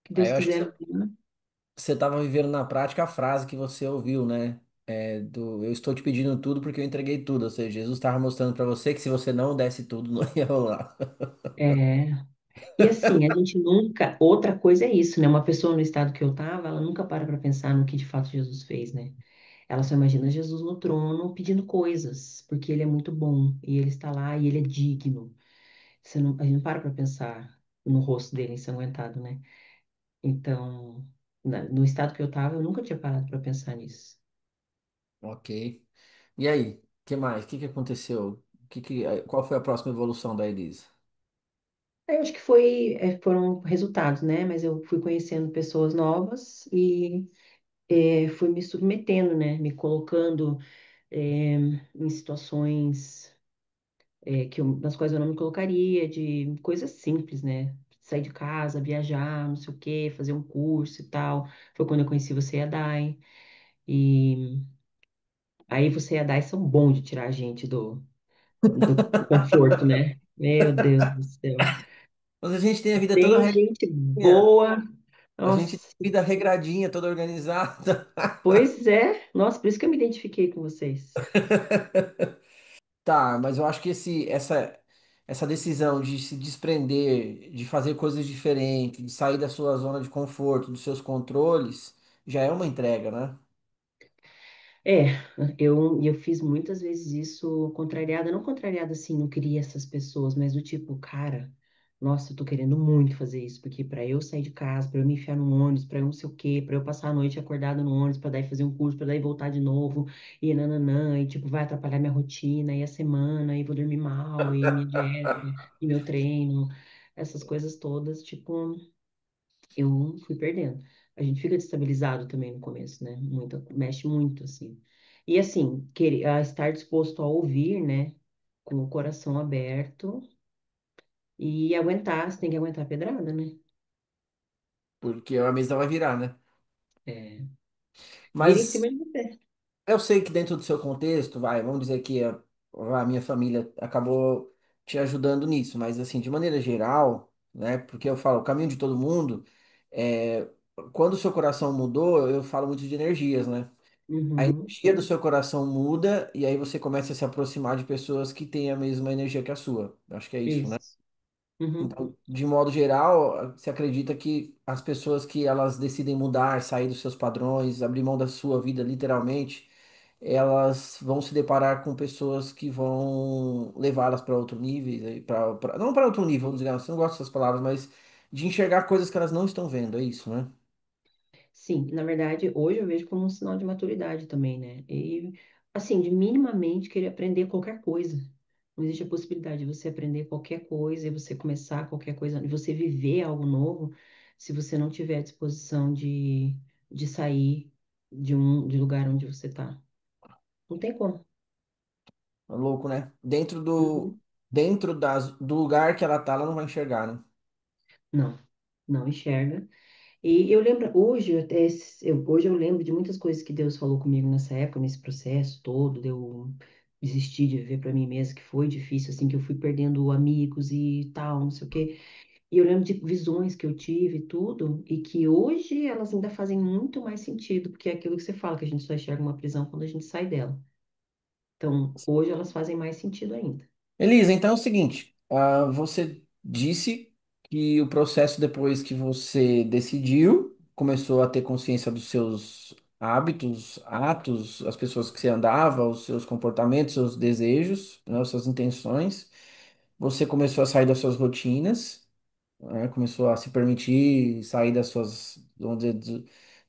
Que Aí Deus eu acho que quiser. Né? você estava vivendo na prática a frase que você ouviu, né? Do eu estou te pedindo tudo porque eu entreguei tudo. Ou seja, Jesus estava mostrando para você que se você não desse tudo, não ia rolar. É, e assim, a gente nunca. Outra coisa é isso, né? Uma pessoa no estado que eu tava, ela nunca para pensar no que de fato Jesus fez, né? Ela só imagina Jesus no trono pedindo coisas, porque ele é muito bom e ele está lá e ele é digno. A gente não para pensar no rosto dele ensanguentado, né? Então, no estado que eu tava, eu nunca tinha parado para pensar nisso. Ok. E aí, o que mais? O que que aconteceu? Qual foi a próxima evolução da Elisa? Eu acho que foi, foram resultados, né? Mas eu fui conhecendo pessoas novas e fui me submetendo, né? Me colocando em situações nas quais eu não me colocaria, de coisas simples, né? Sair de casa, viajar, não sei o quê, fazer um curso e tal. Foi quando eu conheci você e a Dai. E aí você e a Dai são bons de tirar a gente do conforto, né? Meu Deus do céu. Mas a gente tem a vida toda Bem gente regradinha. boa. A gente tem Nossa, a vida regradinha, toda organizada. pois é. Nossa, por isso que eu me identifiquei com vocês. Tá, mas eu acho que essa decisão de se desprender, de fazer coisas diferentes, de sair da sua zona de conforto, dos seus controles, já é uma entrega, né? É, eu fiz muitas vezes isso contrariada, não contrariada assim, não queria essas pessoas, mas do tipo, cara, nossa, eu tô querendo muito fazer isso, porque pra eu sair de casa, pra eu me enfiar no ônibus, pra eu não sei o quê, pra eu passar a noite acordada no ônibus, pra daí fazer um curso, pra daí voltar de novo, e nananã, e tipo, vai atrapalhar minha rotina, e a semana, e vou dormir mal, e minha dieta, e meu treino, essas coisas todas, tipo eu fui perdendo. A gente fica destabilizado também no começo, né? Muito, mexe muito, assim. E assim, estar disposto a ouvir, né? Com o coração aberto e aguentar, você tem que aguentar a pedrada, né? Porque a mesa vai virar, né? É, vira em cima Mas de você. eu sei que dentro do seu contexto, vai, vamos dizer que a minha família acabou te ajudando nisso, mas assim, de maneira geral, né? Porque eu falo, o caminho de todo mundo, é, quando o seu coração mudou, eu falo muito de energias, né? A Uhum, energia do seu coração muda e aí você começa a se aproximar de pessoas que têm a mesma energia que a sua. Eu acho que é isso, né? isso. Uhum. Então, de modo geral, você acredita que as pessoas que elas decidem mudar, sair dos seus padrões, abrir mão da sua vida, literalmente, elas vão se deparar com pessoas que vão levá-las para outro nível, não para outro nível, vamos dizer, você não gosta dessas palavras, mas de enxergar coisas que elas não estão vendo, é isso, né? Sim, na verdade, hoje eu vejo como um sinal de maturidade também, né? E, assim, de minimamente querer aprender qualquer coisa. Não existe a possibilidade de você aprender qualquer coisa e você começar qualquer coisa, e você viver algo novo, se você não tiver a disposição de sair de lugar onde você tá. Não tem como. É louco, né? Uhum. Do lugar que ela tá, ela não vai enxergar, né? Não, não enxerga. E eu lembro, hoje, hoje eu lembro de muitas coisas que Deus falou comigo nessa época, nesse processo todo, de eu desistir de viver para mim mesma, que foi difícil, assim, que eu fui perdendo amigos e tal, não sei o quê. E eu lembro de visões que eu tive e tudo, e que hoje elas ainda fazem muito mais sentido, porque é aquilo que você fala, que a gente só enxerga uma prisão quando a gente sai dela. Então, hoje elas fazem mais sentido ainda. Elisa, então é o seguinte, você disse que o processo depois que você decidiu, começou a ter consciência dos seus hábitos, atos, as pessoas que você andava, os seus comportamentos, seus desejos, né, as suas intenções, você começou a sair das suas rotinas, né, começou a se permitir sair das suas, vamos dizer,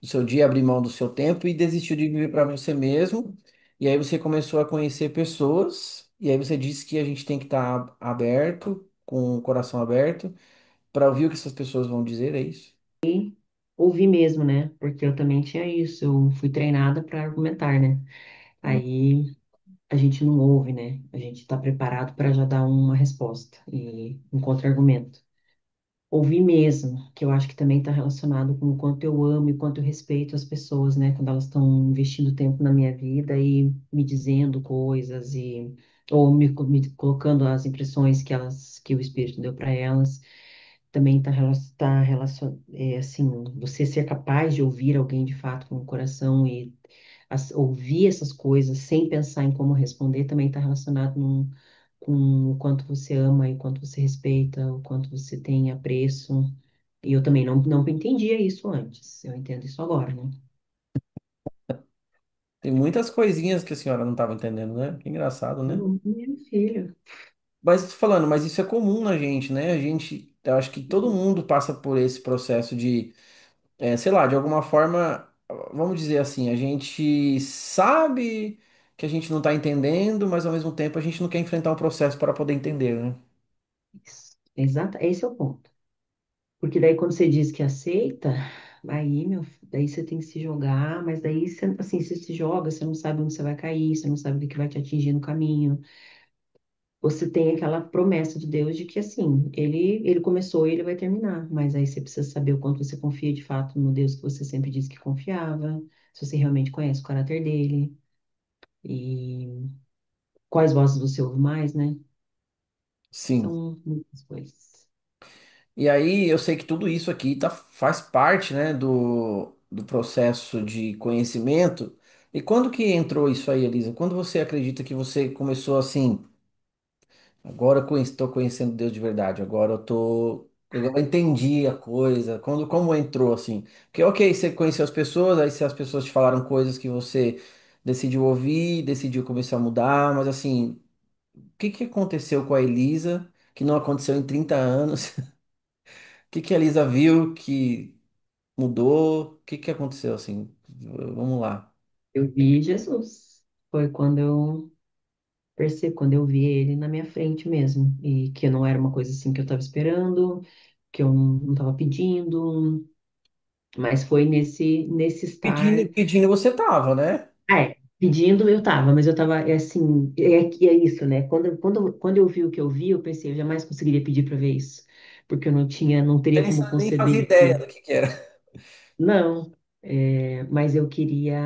do seu dia, abrir mão do seu tempo e desistiu de viver para você mesmo. E aí você começou a conhecer pessoas, e aí você disse que a gente tem que estar aberto, com o coração aberto, para ouvir o que essas pessoas vão dizer, é isso? Ouvi mesmo, né? Porque eu também tinha isso, eu fui treinada para argumentar, né? Hum. Aí a gente não ouve, né? A gente está preparado para já dar uma resposta e um contra-argumento. ouvir mesmo, que eu acho que também está relacionado com o quanto eu amo e quanto eu respeito as pessoas, né? Quando elas estão investindo tempo na minha vida e me dizendo coisas e ou me colocando as impressões que o Espírito deu para elas. Também está relacionado, assim, você ser capaz de ouvir alguém de fato com o coração e ouvir essas coisas sem pensar em como responder também está relacionado com o quanto você ama e o quanto você respeita, o quanto você tem apreço. E eu também não entendia isso antes, eu entendo isso agora, né? Tem muitas coisinhas que a senhora não estava entendendo, né? Que engraçado, né? Minha filha. Mas tô falando, mas isso é comum na gente, né? A gente, eu acho que todo mundo passa por esse processo de, sei lá, de alguma forma, vamos dizer assim, a gente sabe que a gente não está entendendo, mas ao mesmo tempo a gente não quer enfrentar um processo para poder entender, né? Exato, esse é o ponto. Porque daí quando você diz que aceita, aí, daí você tem que se jogar, mas daí você, assim, você se joga, você não sabe onde você vai cair, você não sabe o que vai te atingir no caminho. Você tem aquela promessa de Deus de que, assim, ele começou e ele vai terminar, mas aí você precisa saber o quanto você confia de fato no Deus que você sempre disse que confiava, se você realmente conhece o caráter dele, e quais vozes você ouve mais, né? Sim. São muitas coisas. E aí eu sei que tudo isso aqui faz parte, né, do processo de conhecimento. E quando que entrou isso aí, Elisa? Quando você acredita que você começou assim, agora eu estou conhecendo Deus de verdade, agora eu entendi a coisa. Como entrou assim? Porque ok, você conheceu as pessoas, aí se as pessoas te falaram coisas que você decidiu ouvir, decidiu começar a mudar, mas assim, o que que aconteceu com a Elisa que não aconteceu em 30 anos? O que que a Elisa viu que mudou? O que que aconteceu assim? Vamos lá. Eu vi Jesus. Foi quando eu percebi, quando eu vi ele na minha frente mesmo, e que não era uma coisa assim que eu estava esperando, que eu não estava pedindo, mas foi nesse Pedindo, estar. pedindo você tava, né? Pedindo eu tava, mas eu tava, é assim, é isso, né? Quando eu vi o que eu vi, eu pensei, eu jamais conseguiria pedir para ver isso, porque eu não tinha, não Você teria como nem fazia conceber ideia aquilo. do que era. Não, mas eu queria,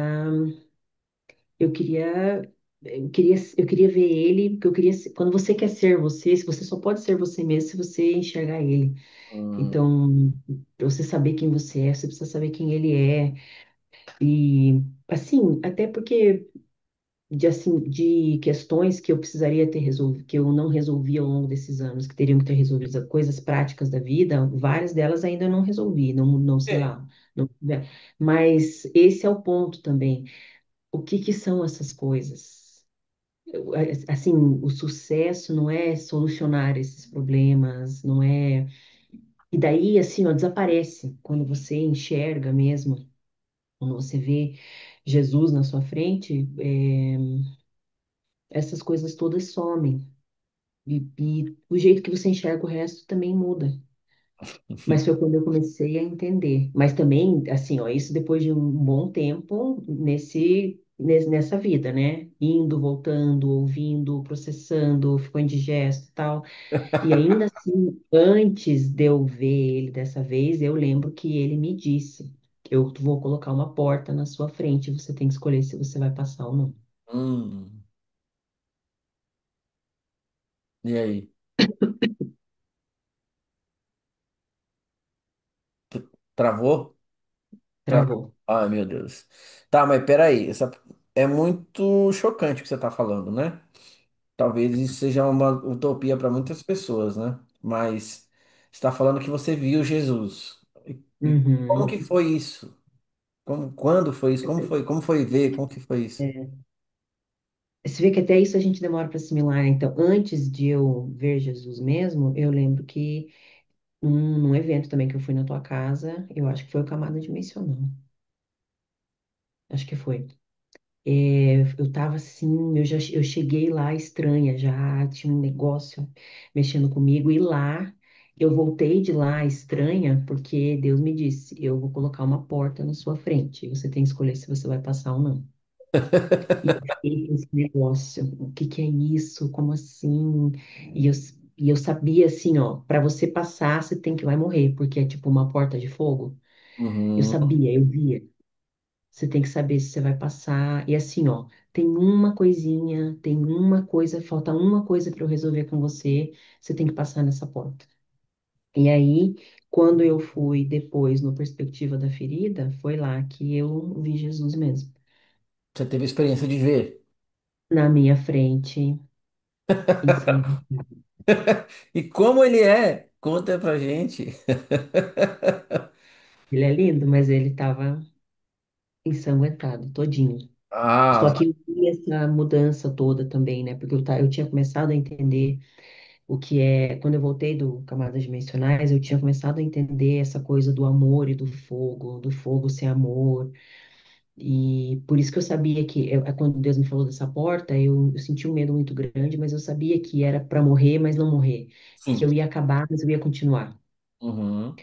eu queria ver ele, porque eu queria, quando você quer ser você, se você só pode ser você mesmo se você enxergar ele. Hum, Então, para você saber quem você é, você precisa saber quem ele é. E, assim, até porque de questões que eu precisaria ter resolvido, que eu não resolvi ao longo desses anos, que teriam que ter resolvido, coisas práticas da vida, várias delas ainda não resolvi, não sei é. lá. Né? Mas esse é o ponto também. O que que são essas coisas? Assim, o sucesso não é solucionar esses problemas, não é. E daí, assim, ó, desaparece quando você enxerga mesmo, quando você vê Jesus na sua frente, essas coisas todas somem. E o jeito que você enxerga o resto também muda. Mas foi quando eu comecei a entender. Mas também, assim, ó, isso depois de um bom tempo nessa vida, né? Indo, voltando, ouvindo, processando, ficou indigesto e tal. E ainda assim, antes de eu ver ele dessa vez, eu lembro que ele me disse: eu vou colocar uma porta na sua frente, você tem que escolher se você vai passar ou não. Hum. E aí? Travou? Travou. Travou. Ai, meu Deus. Tá, mas peraí. É muito chocante o que você tá falando, né? Talvez isso seja uma utopia para muitas pessoas, né? Mas você está falando que você viu Jesus. E como que Uhum. foi isso? Quando foi isso? Como foi ver? Como que foi isso? É, você vê que até isso a gente demora para assimilar, né? Então, antes de eu ver Jesus mesmo, eu lembro que num evento também que eu fui na tua casa, eu acho que foi o Camada Dimensional. Acho que foi. Eu tava assim, eu cheguei lá estranha, já tinha um negócio mexendo comigo, e lá eu voltei de lá estranha, porque Deus me disse: eu vou colocar uma porta na sua frente, e você tem que escolher se você vai passar ou não. E eu fiquei com esse negócio, o que que é isso? Como assim? E eu, E eu sabia assim, ó, para você passar, você tem que vai morrer, porque é tipo uma porta de fogo. Eu Uhum. sabia, eu via. Você tem que saber se você vai passar. E assim, ó, tem uma coisinha, tem uma coisa, falta uma coisa para eu resolver com você. Você tem que passar nessa porta. E aí, quando eu fui depois no Perspectiva da Ferida, foi lá que eu vi Jesus mesmo. Você teve a experiência de ver. Na minha frente, ensanguentado. E como ele é? Conta pra gente. Ele é lindo, mas ele estava ensanguentado, todinho. Só Ah, que eu vi essa mudança toda também, né? Porque eu tinha começado a entender o que é. Quando eu voltei do Camadas Dimensionais, eu tinha começado a entender essa coisa do amor e do fogo ser amor. E por isso que eu sabia que, quando Deus me falou dessa porta, eu senti um medo muito grande, mas eu sabia que era para morrer, mas não morrer. Que sim. eu ia acabar, mas eu ia continuar. Uhum.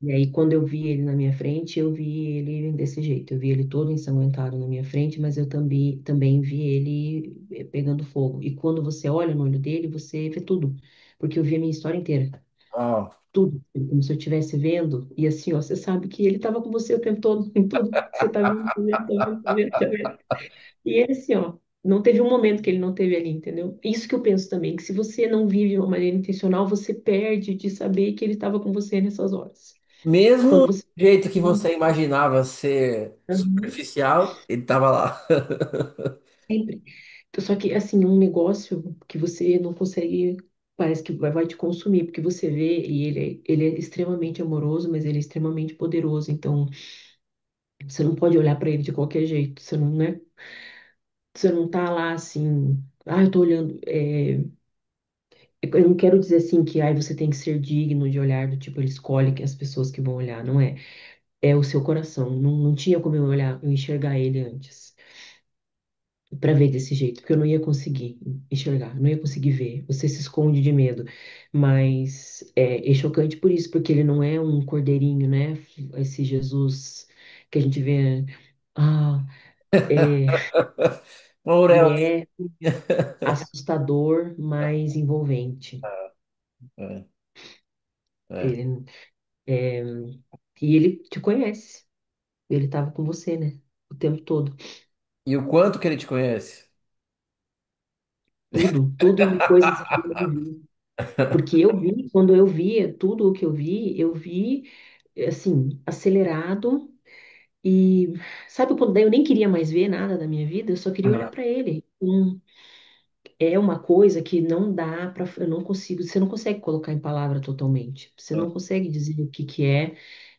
E aí, quando eu vi ele na minha frente, eu vi ele desse jeito. Eu vi ele todo ensanguentado na minha frente, mas eu também vi ele pegando fogo. E quando você olha no olho dele, você vê tudo. Porque eu vi a minha história inteira. Ah, Tudo. Como se eu estivesse vendo. E assim, ó, você sabe que ele estava com você o tempo todo, em tudo. Você tá vendo, tá vendo, tá vendo, tá vendo, tá vendo. E ele, assim, ó, não teve um momento que ele não teve ali, entendeu? Isso que eu penso também, que se você não vive de uma maneira intencional, você perde de saber que ele estava com você nessas horas. mesmo Quando do você. jeito que você imaginava ser Uhum. superficial, ele tava lá. Sempre. Então, só que, assim, um negócio que você não consegue, parece que vai te consumir, porque você vê e ele é extremamente amoroso, mas ele é extremamente poderoso. Então, você não pode olhar para ele de qualquer jeito. Você não, né? Você não tá lá assim. Ah, eu tô olhando. Eu não quero dizer assim que você tem que ser digno de olhar, do tipo, ele escolhe que as pessoas que vão olhar. Não é. É o seu coração. Não, não tinha como eu olhar, eu enxergar ele antes. Para ver desse jeito, porque eu não ia conseguir enxergar, não ia conseguir ver. Você se esconde de medo, mas é chocante por isso, porque ele não é um cordeirinho, né? Esse Jesus que a gente vê, ah, é, Uma ele auréola. é assustador, mas envolvente. É, é. Ele, é, e ele te conhece, ele estava com você, né? O tempo todo. E o quanto que ele te conhece? Tudo, tudo e coisas que eu não vi. Porque eu vi, quando eu via tudo o que eu vi, assim, acelerado e sabe quando daí eu nem queria mais ver nada da minha vida, eu só queria olhar Aham. para ele. É uma coisa que não dá para, eu não consigo, você não consegue colocar em palavra totalmente. Você não consegue dizer o que que é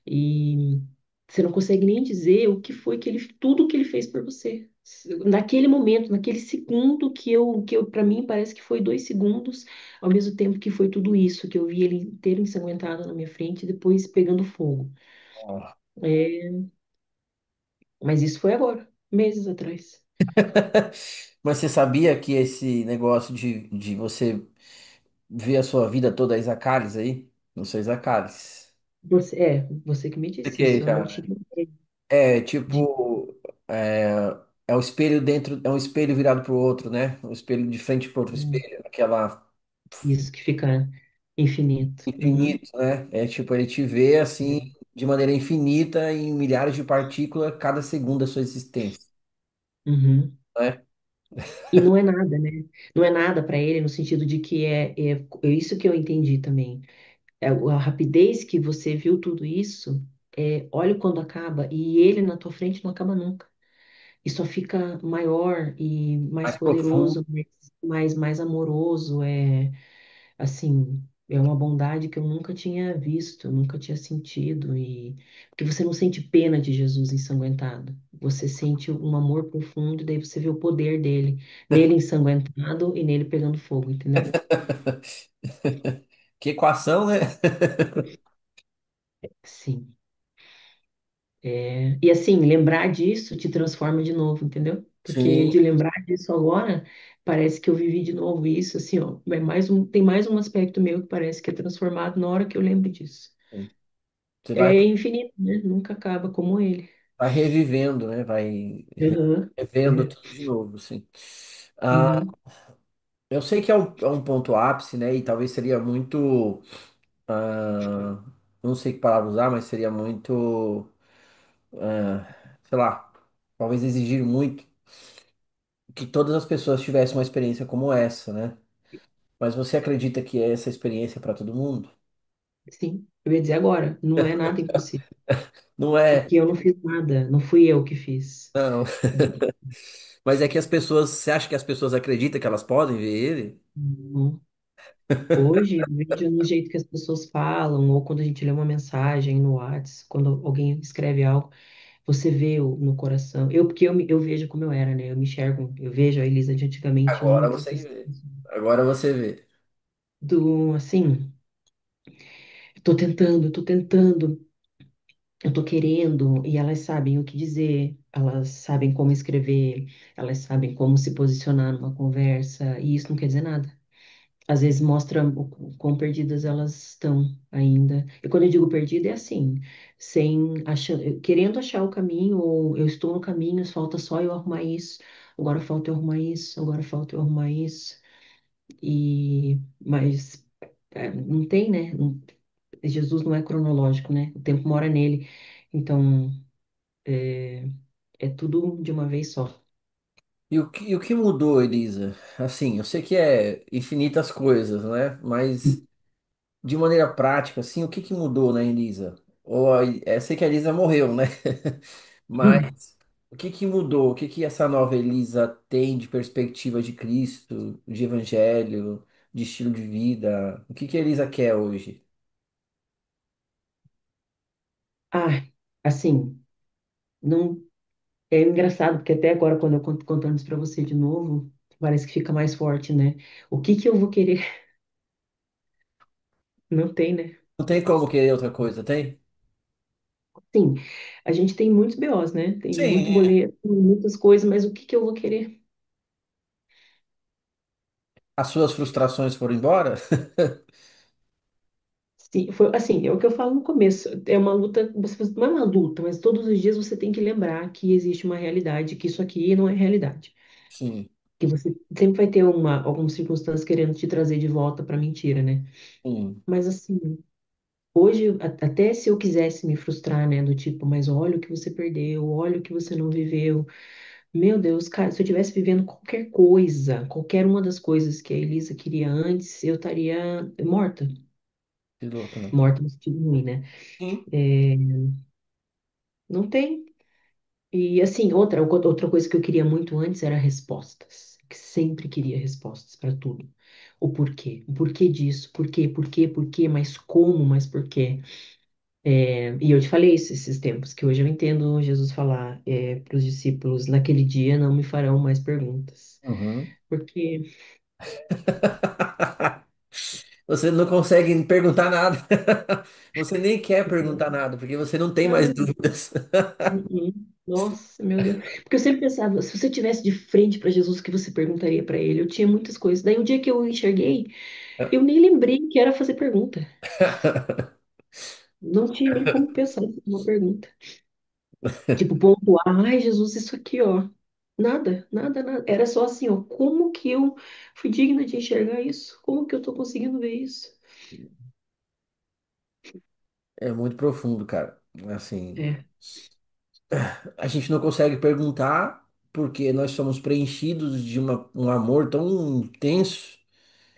e você não consegue nem dizer o que foi que ele, tudo que ele fez por você. Naquele momento, naquele segundo para mim parece que foi 2 segundos, ao mesmo tempo que foi tudo isso, que eu vi ele inteiro ensanguentado na minha frente e depois pegando fogo. Ah. É, mas isso foi agora, meses atrás. Mas você sabia que esse negócio de você ver a sua vida toda Isaac Calles aí? Não sou Isaac Calles. Você que me disse Expliquei isso, eu não já. tinha ideia É de tipo, é, é o espelho dentro, é um espelho virado pro outro, né? Um espelho de frente pro outro espelho, aquela isso que fica infinito. Uhum, infinito, né? É tipo, ele te vê assim de maneira infinita em milhares de partículas cada segundo da sua existência, uhum. né? E não é nada, né? Não é nada para ele no sentido de que é isso que eu entendi também. A rapidez que você viu tudo isso, olha quando acaba, e ele na tua frente não acaba nunca. E só fica maior e mais Mais profundo. poderoso, mais amoroso. Assim, é uma bondade que eu nunca tinha visto, nunca tinha sentido, e porque você não sente pena de Jesus ensanguentado, você sente um amor profundo, e daí você vê o poder dele, nele ensanguentado e nele pegando fogo, entendeu? Que equação, né? Sim. E assim, lembrar disso te transforma de novo, entendeu? Porque Sim. de lembrar disso agora, parece que eu vivi de novo isso, assim, ó, tem mais um aspecto meu que parece que é transformado na hora que eu lembro disso. Você É infinito, né? Nunca acaba como ele. vai revivendo, né? Vai Uhum. revendo É. tudo de novo, assim. Ah, Uhum. eu sei que é um ponto ápice, né? E talvez seria muito. ah, não sei que palavra usar, mas seria muito. Sei lá, talvez exigir muito que todas as pessoas tivessem uma experiência como essa, né? Mas você acredita que é essa experiência para todo mundo? Sim, eu ia dizer agora, não é nada impossível, Não é. porque eu não fiz nada, não fui eu que fiz. Não. Mas é que as pessoas. Você acha que as pessoas acreditam que elas podem ver ele? Não. Hoje, eu vejo no jeito que as pessoas falam, ou quando a gente lê uma mensagem no WhatsApp, quando alguém escreve algo, você vê no coração. Porque eu vejo como eu era, né? Eu me enxergo, eu vejo a Elisa de antigamente Agora muito você vê. Agora você vê. assim, eu tô tentando, eu tô querendo, e elas sabem o que dizer, elas sabem como escrever, elas sabem como se posicionar numa conversa, e isso não quer dizer nada. Às vezes mostra o quão perdidas elas estão ainda. E quando eu digo perdida, é assim, sem achar, querendo achar o caminho, ou eu estou no caminho, falta só eu arrumar isso, agora falta eu arrumar isso, agora falta eu arrumar isso. Mas não tem, né? Jesus não é cronológico, né? O tempo mora nele. Então, é, é tudo de uma vez só. E o que mudou, Elisa? Assim, eu sei que é infinitas coisas, né? Mas de maneira prática, assim, o que que mudou na Elisa? Sei que a Elisa morreu, né? Mas o que que mudou? O que que essa nova Elisa tem de perspectiva de Cristo, de evangelho, de estilo de vida? O que que a Elisa quer hoje? Ah, assim, não é engraçado, porque até agora, quando eu conto contando isso pra você de novo, parece que fica mais forte, né? O que que eu vou querer? Não tem, né? Não tem como querer outra coisa, tem? Sim, a gente tem muitos BOs, né? Tem Sim. muito boleto, muitas coisas, mas o que que eu vou querer? As suas frustrações foram embora? Sim, foi assim, é o que eu falo no começo. É uma luta, não é uma luta, mas todos os dias você tem que lembrar que existe uma realidade, que isso aqui não é realidade. Sim, Que você sempre vai ter alguma circunstância querendo te trazer de volta para mentira, né? sim. Mas assim, hoje, até se eu quisesse me frustrar, né, do tipo, mas olha o que você perdeu, olha o que você não viveu. Meu Deus, cara, se eu tivesse vivendo qualquer coisa, qualquer uma das coisas que a Elisa queria antes, eu estaria morta. Que louco, né? Morta no sentido ruim, né? Sim. É, não tem. E assim, outra coisa que eu queria muito antes era respostas. Que sempre queria respostas para tudo. O porquê disso, por quê, mas como, mas por quê? E eu te falei isso esses tempos, que hoje eu entendo Jesus falar para os discípulos, naquele dia não me farão mais perguntas. Uhum. Porque, Você não consegue perguntar nada. Você nem quer perguntar nada, porque você não tem mais não, dúvidas. nossa, meu Deus. Porque eu sempre pensava, se você tivesse de frente para Jesus, o que você perguntaria para ele? Eu tinha muitas coisas. Daí, o dia que eu enxerguei, eu nem lembrei que era fazer pergunta. Não tinha nem como pensar em uma pergunta. Tipo, pontuar, ai, Jesus, isso aqui, ó. Nada, nada, nada. Era só assim, ó. Como que eu fui digna de enxergar isso? Como que eu tô conseguindo ver isso? É muito profundo, cara. Assim, É, a gente não consegue perguntar porque nós somos preenchidos de um amor tão intenso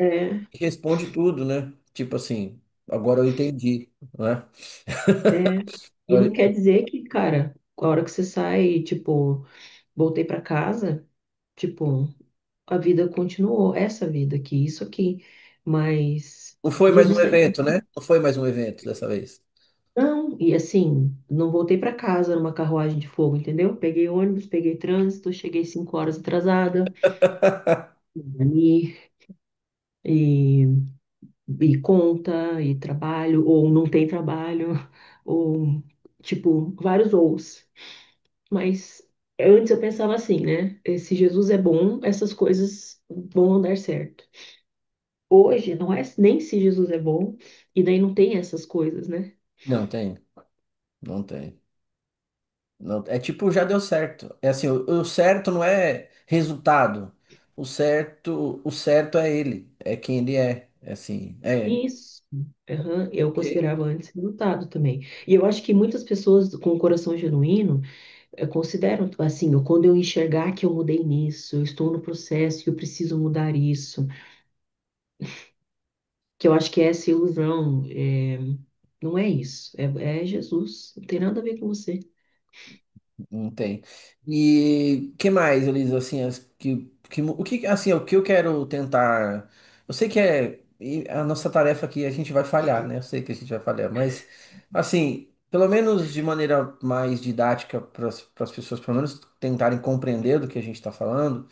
é, que responde tudo, né? Tipo assim, agora eu entendi, né? é. E Agora não quer dizer que, cara, a hora que você sai, tipo, voltei pra casa, tipo, a vida continuou, essa vida aqui, isso aqui. Mas não foi mais um Jesus tá. evento, né? Não foi mais um evento dessa vez. Não, e assim, não voltei para casa numa carruagem de fogo, entendeu? Peguei ônibus, peguei trânsito, cheguei 5 horas atrasada, e, e, e conta, e trabalho, ou não tem trabalho, ou tipo, vários ous. Mas antes eu pensava assim, né? Se Jesus é bom, essas coisas vão dar certo. Hoje não é nem se Jesus é bom, e daí não tem essas coisas, né? Não tem, não tem. Não, é tipo, já deu certo. É assim, o certo não é resultado. o certo é ele, é quem ele é assim, Isso. Aham, eu ok. considerava antes resultado também. E eu acho que muitas pessoas com o coração genuíno consideram assim, quando eu enxergar que eu mudei nisso, eu estou no processo que eu preciso mudar isso, que eu acho que é essa ilusão, não é isso, é Jesus, não tem nada a ver com você. Não tem. E que mais, Elisa, assim, o que, assim, o que eu quero tentar, eu sei que e a nossa tarefa aqui a gente vai falhar, né? Eu sei que a gente vai falhar, mas assim, pelo menos de maneira mais didática para as pessoas, pelo menos tentarem compreender do que a gente está falando.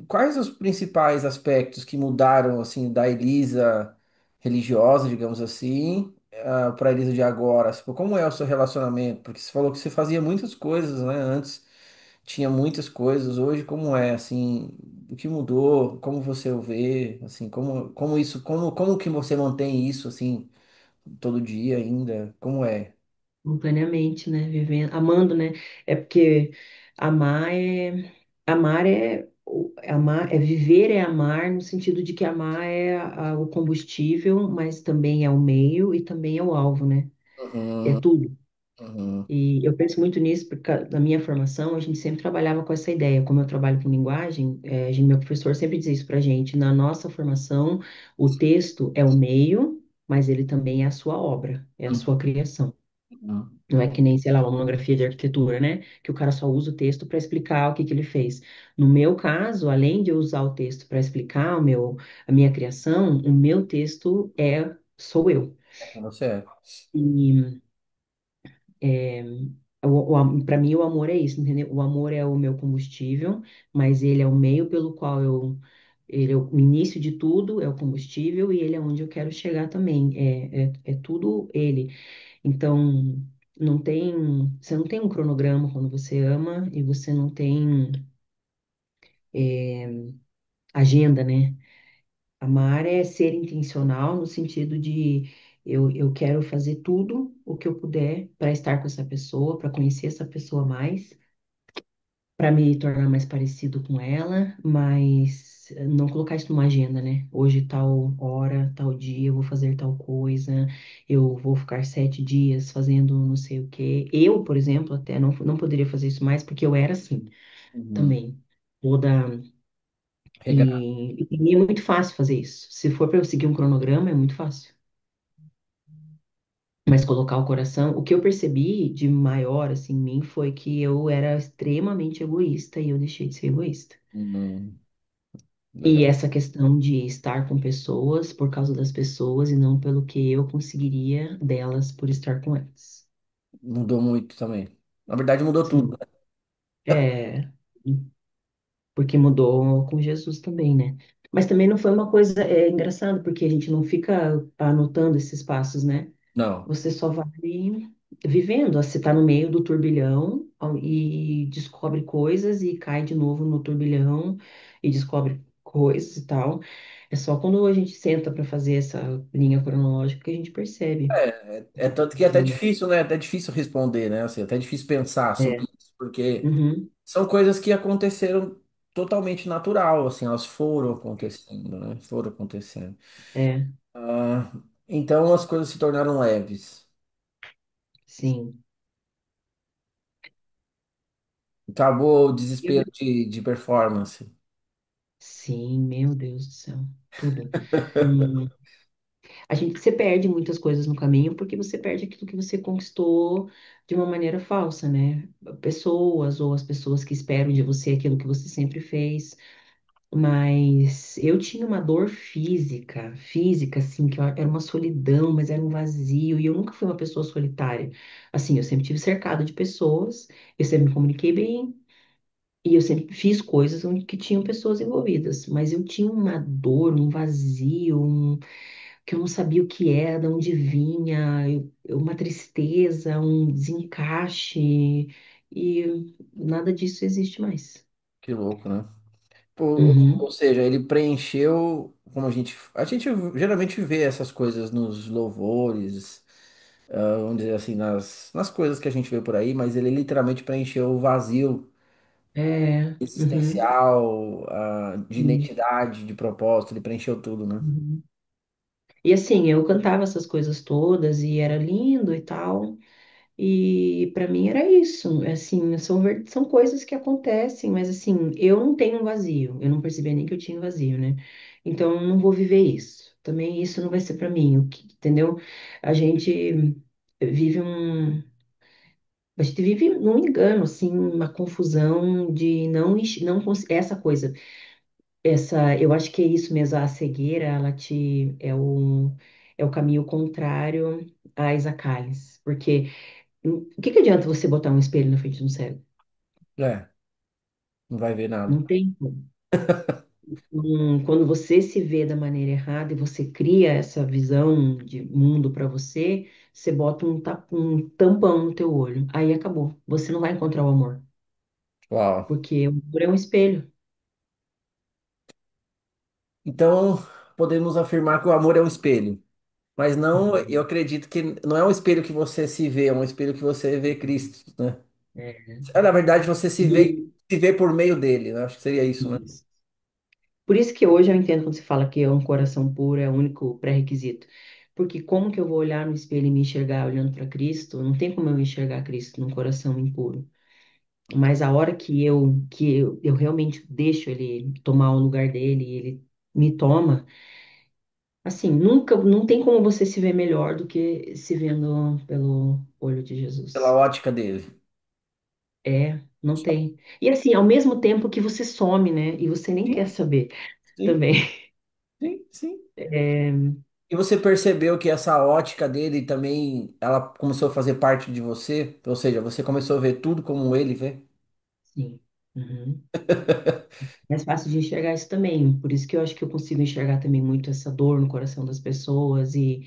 Quais os principais aspectos que mudaram assim da Elisa religiosa, digamos assim, para a Elisa de agora? Tipo, como é o seu relacionamento? Porque você falou que você fazia muitas coisas, né? Antes tinha muitas coisas. Hoje, como é assim? O que mudou? Como você o vê? Assim, como isso? Como que você mantém isso assim todo dia ainda? Como é? Espontaneamente, né? Vivendo, amando, né? É porque amar é amar é viver é amar no sentido de que amar é o combustível, mas também é o meio e também é o alvo, né? É Uhum, tudo. uhum, E eu penso muito nisso porque na minha formação a gente sempre trabalhava com essa ideia. Como eu trabalho com linguagem, meu professor sempre dizia isso pra gente. Na nossa formação, o texto é o meio, mas ele também é a sua obra, é a sua criação. uhum, Não é que nem, sei lá, uma monografia de arquitetura, né? Que o cara só usa o texto para explicar o que que ele fez. No meu caso, além de eu usar o texto para explicar a minha criação, o meu texto sou eu. é você é. E é, para mim o amor é isso, entendeu? O amor é o meu combustível, mas ele é o meio pelo qual ele é o início de tudo, é o combustível e ele é onde eu quero chegar também. É tudo ele. Então, você não tem um cronograma quando você ama e você não tem agenda, né? Amar é ser intencional no sentido de eu quero fazer tudo o que eu puder para estar com essa pessoa, para conhecer essa pessoa mais, para me tornar mais parecido com ela, mas não colocar isso numa agenda, né? Hoje, tal hora, tal dia, eu vou fazer tal coisa, eu vou ficar 7 dias fazendo não sei o quê. Eu, por exemplo, até não poderia fazer isso mais, porque eu era assim Uhum. também. Toda. Regra- E é muito fácil fazer isso. Se for para eu seguir um cronograma, é muito fácil. Mas colocar o coração, o que eu percebi de maior assim em mim foi que eu era extremamente egoísta e eu deixei de ser egoísta. Uhum. E Legal. essa questão de estar com pessoas por causa das pessoas e não pelo que eu conseguiria delas por estar com elas. Mudou muito também. Na verdade, mudou tudo, Sim. né? É, porque mudou com Jesus também, né? Mas também não foi uma coisa engraçada, porque a gente não fica anotando esses passos, né? Não. Você só vai vivendo. Você está no meio do turbilhão e descobre coisas e cai de novo no turbilhão e descobre coisas e tal. É só quando a gente senta para fazer essa linha cronológica que a gente percebe. É tanto que é até Sim. difícil, né? É até difícil responder, né? Assim, é até difícil pensar É. sobre isso, porque Uhum. são coisas que aconteceram totalmente natural, assim, elas foram acontecendo, né? Foram acontecendo. É. Ah, então as coisas se tornaram leves. Sim. Acabou o desespero Eu- de performance. Sim, meu Deus do céu. Tudo. Hum. Você perde muitas coisas no caminho porque você perde aquilo que você conquistou de uma maneira falsa, né? Pessoas ou as pessoas que esperam de você aquilo que você sempre fez. Mas eu tinha uma dor física, assim, era uma solidão, mas era um vazio, e eu nunca fui uma pessoa solitária. Assim, eu sempre tive cercado de pessoas, eu sempre me comuniquei bem, e eu sempre fiz coisas onde que tinham pessoas envolvidas, mas eu tinha uma dor, um vazio, que eu não sabia o que era, de onde vinha, uma tristeza, um desencaixe, e nada disso existe mais. Que louco, né? Ou Uhum, seja, ele preencheu, como a gente geralmente vê essas coisas nos louvores, vamos dizer assim, nas coisas que a gente vê por aí, mas ele literalmente preencheu o vazio É, uhum, existencial, de sim, identidade, de propósito, ele preencheu tudo, né? uhum. E assim, eu cantava essas coisas todas e era lindo e tal. E para mim era isso. Assim, são coisas que acontecem, mas assim, eu não tenho um vazio. Eu não percebia nem que eu tinha um vazio, né? Então, eu não vou viver isso. Também isso não vai ser para mim, entendeu? A gente vive um. A gente vive num engano, assim, uma confusão de essa coisa. Eu acho que é isso mesmo, a cegueira, é o caminho contrário a Isaac. Porque o que que adianta você botar um espelho na frente de um cego? É, não vai ver nada. Não tem como. Quando você se vê da maneira errada e você cria essa visão de mundo para você, você bota um tampão no teu olho. Aí acabou. Você não vai encontrar o amor, Uau. porque o amor é um espelho. Então, podemos afirmar que o amor é um espelho. Mas não, eu Uhum. acredito que não é um espelho que você se vê, é um espelho que você vê Cristo, né? É. Na verdade, você E se vê por meio dele, né? Acho que seria isso, né? isso. Por isso que hoje eu entendo quando se fala que é um coração puro, é o único pré-requisito. Porque como que eu vou olhar no espelho e me enxergar olhando para Cristo? Não tem como eu enxergar Cristo num coração impuro. Mas a hora que eu realmente deixo ele tomar o lugar dele, e ele me toma, assim, nunca, não tem como você se ver melhor do que se vendo pelo olho de Pela Jesus. ótica dele. Não tem. E assim, ao mesmo tempo que você some, né? E você nem Sim, quer saber sim, também. sim, sim. É, E você percebeu que essa ótica dele também, ela começou a fazer parte de você? Ou seja, você começou a ver tudo como ele vê? sim. Uhum. Mais fácil de enxergar isso também. Por isso que eu acho que eu consigo enxergar também muito essa dor no coração das pessoas e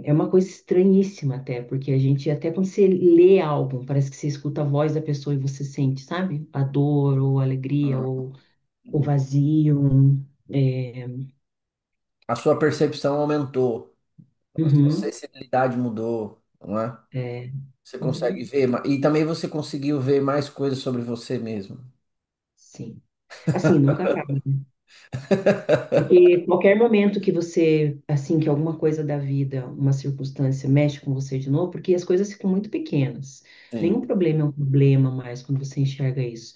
é uma coisa estranhíssima até, porque a gente, até quando você lê algo, parece que você escuta a voz da pessoa e você sente, sabe? A dor, ou a alegria, Hum. ou o vazio. É, A sua percepção aumentou, a sua uhum, sensibilidade mudou, não é? é, Você consegue uhum, ver, e também você conseguiu ver mais coisas sobre você mesmo. sim. Assim, nunca acaba, né? Porque qualquer momento que você, assim, que alguma coisa da vida, uma circunstância mexe com você de novo, porque as coisas ficam muito pequenas. Nenhum Sim, problema é um problema mais quando você enxerga isso.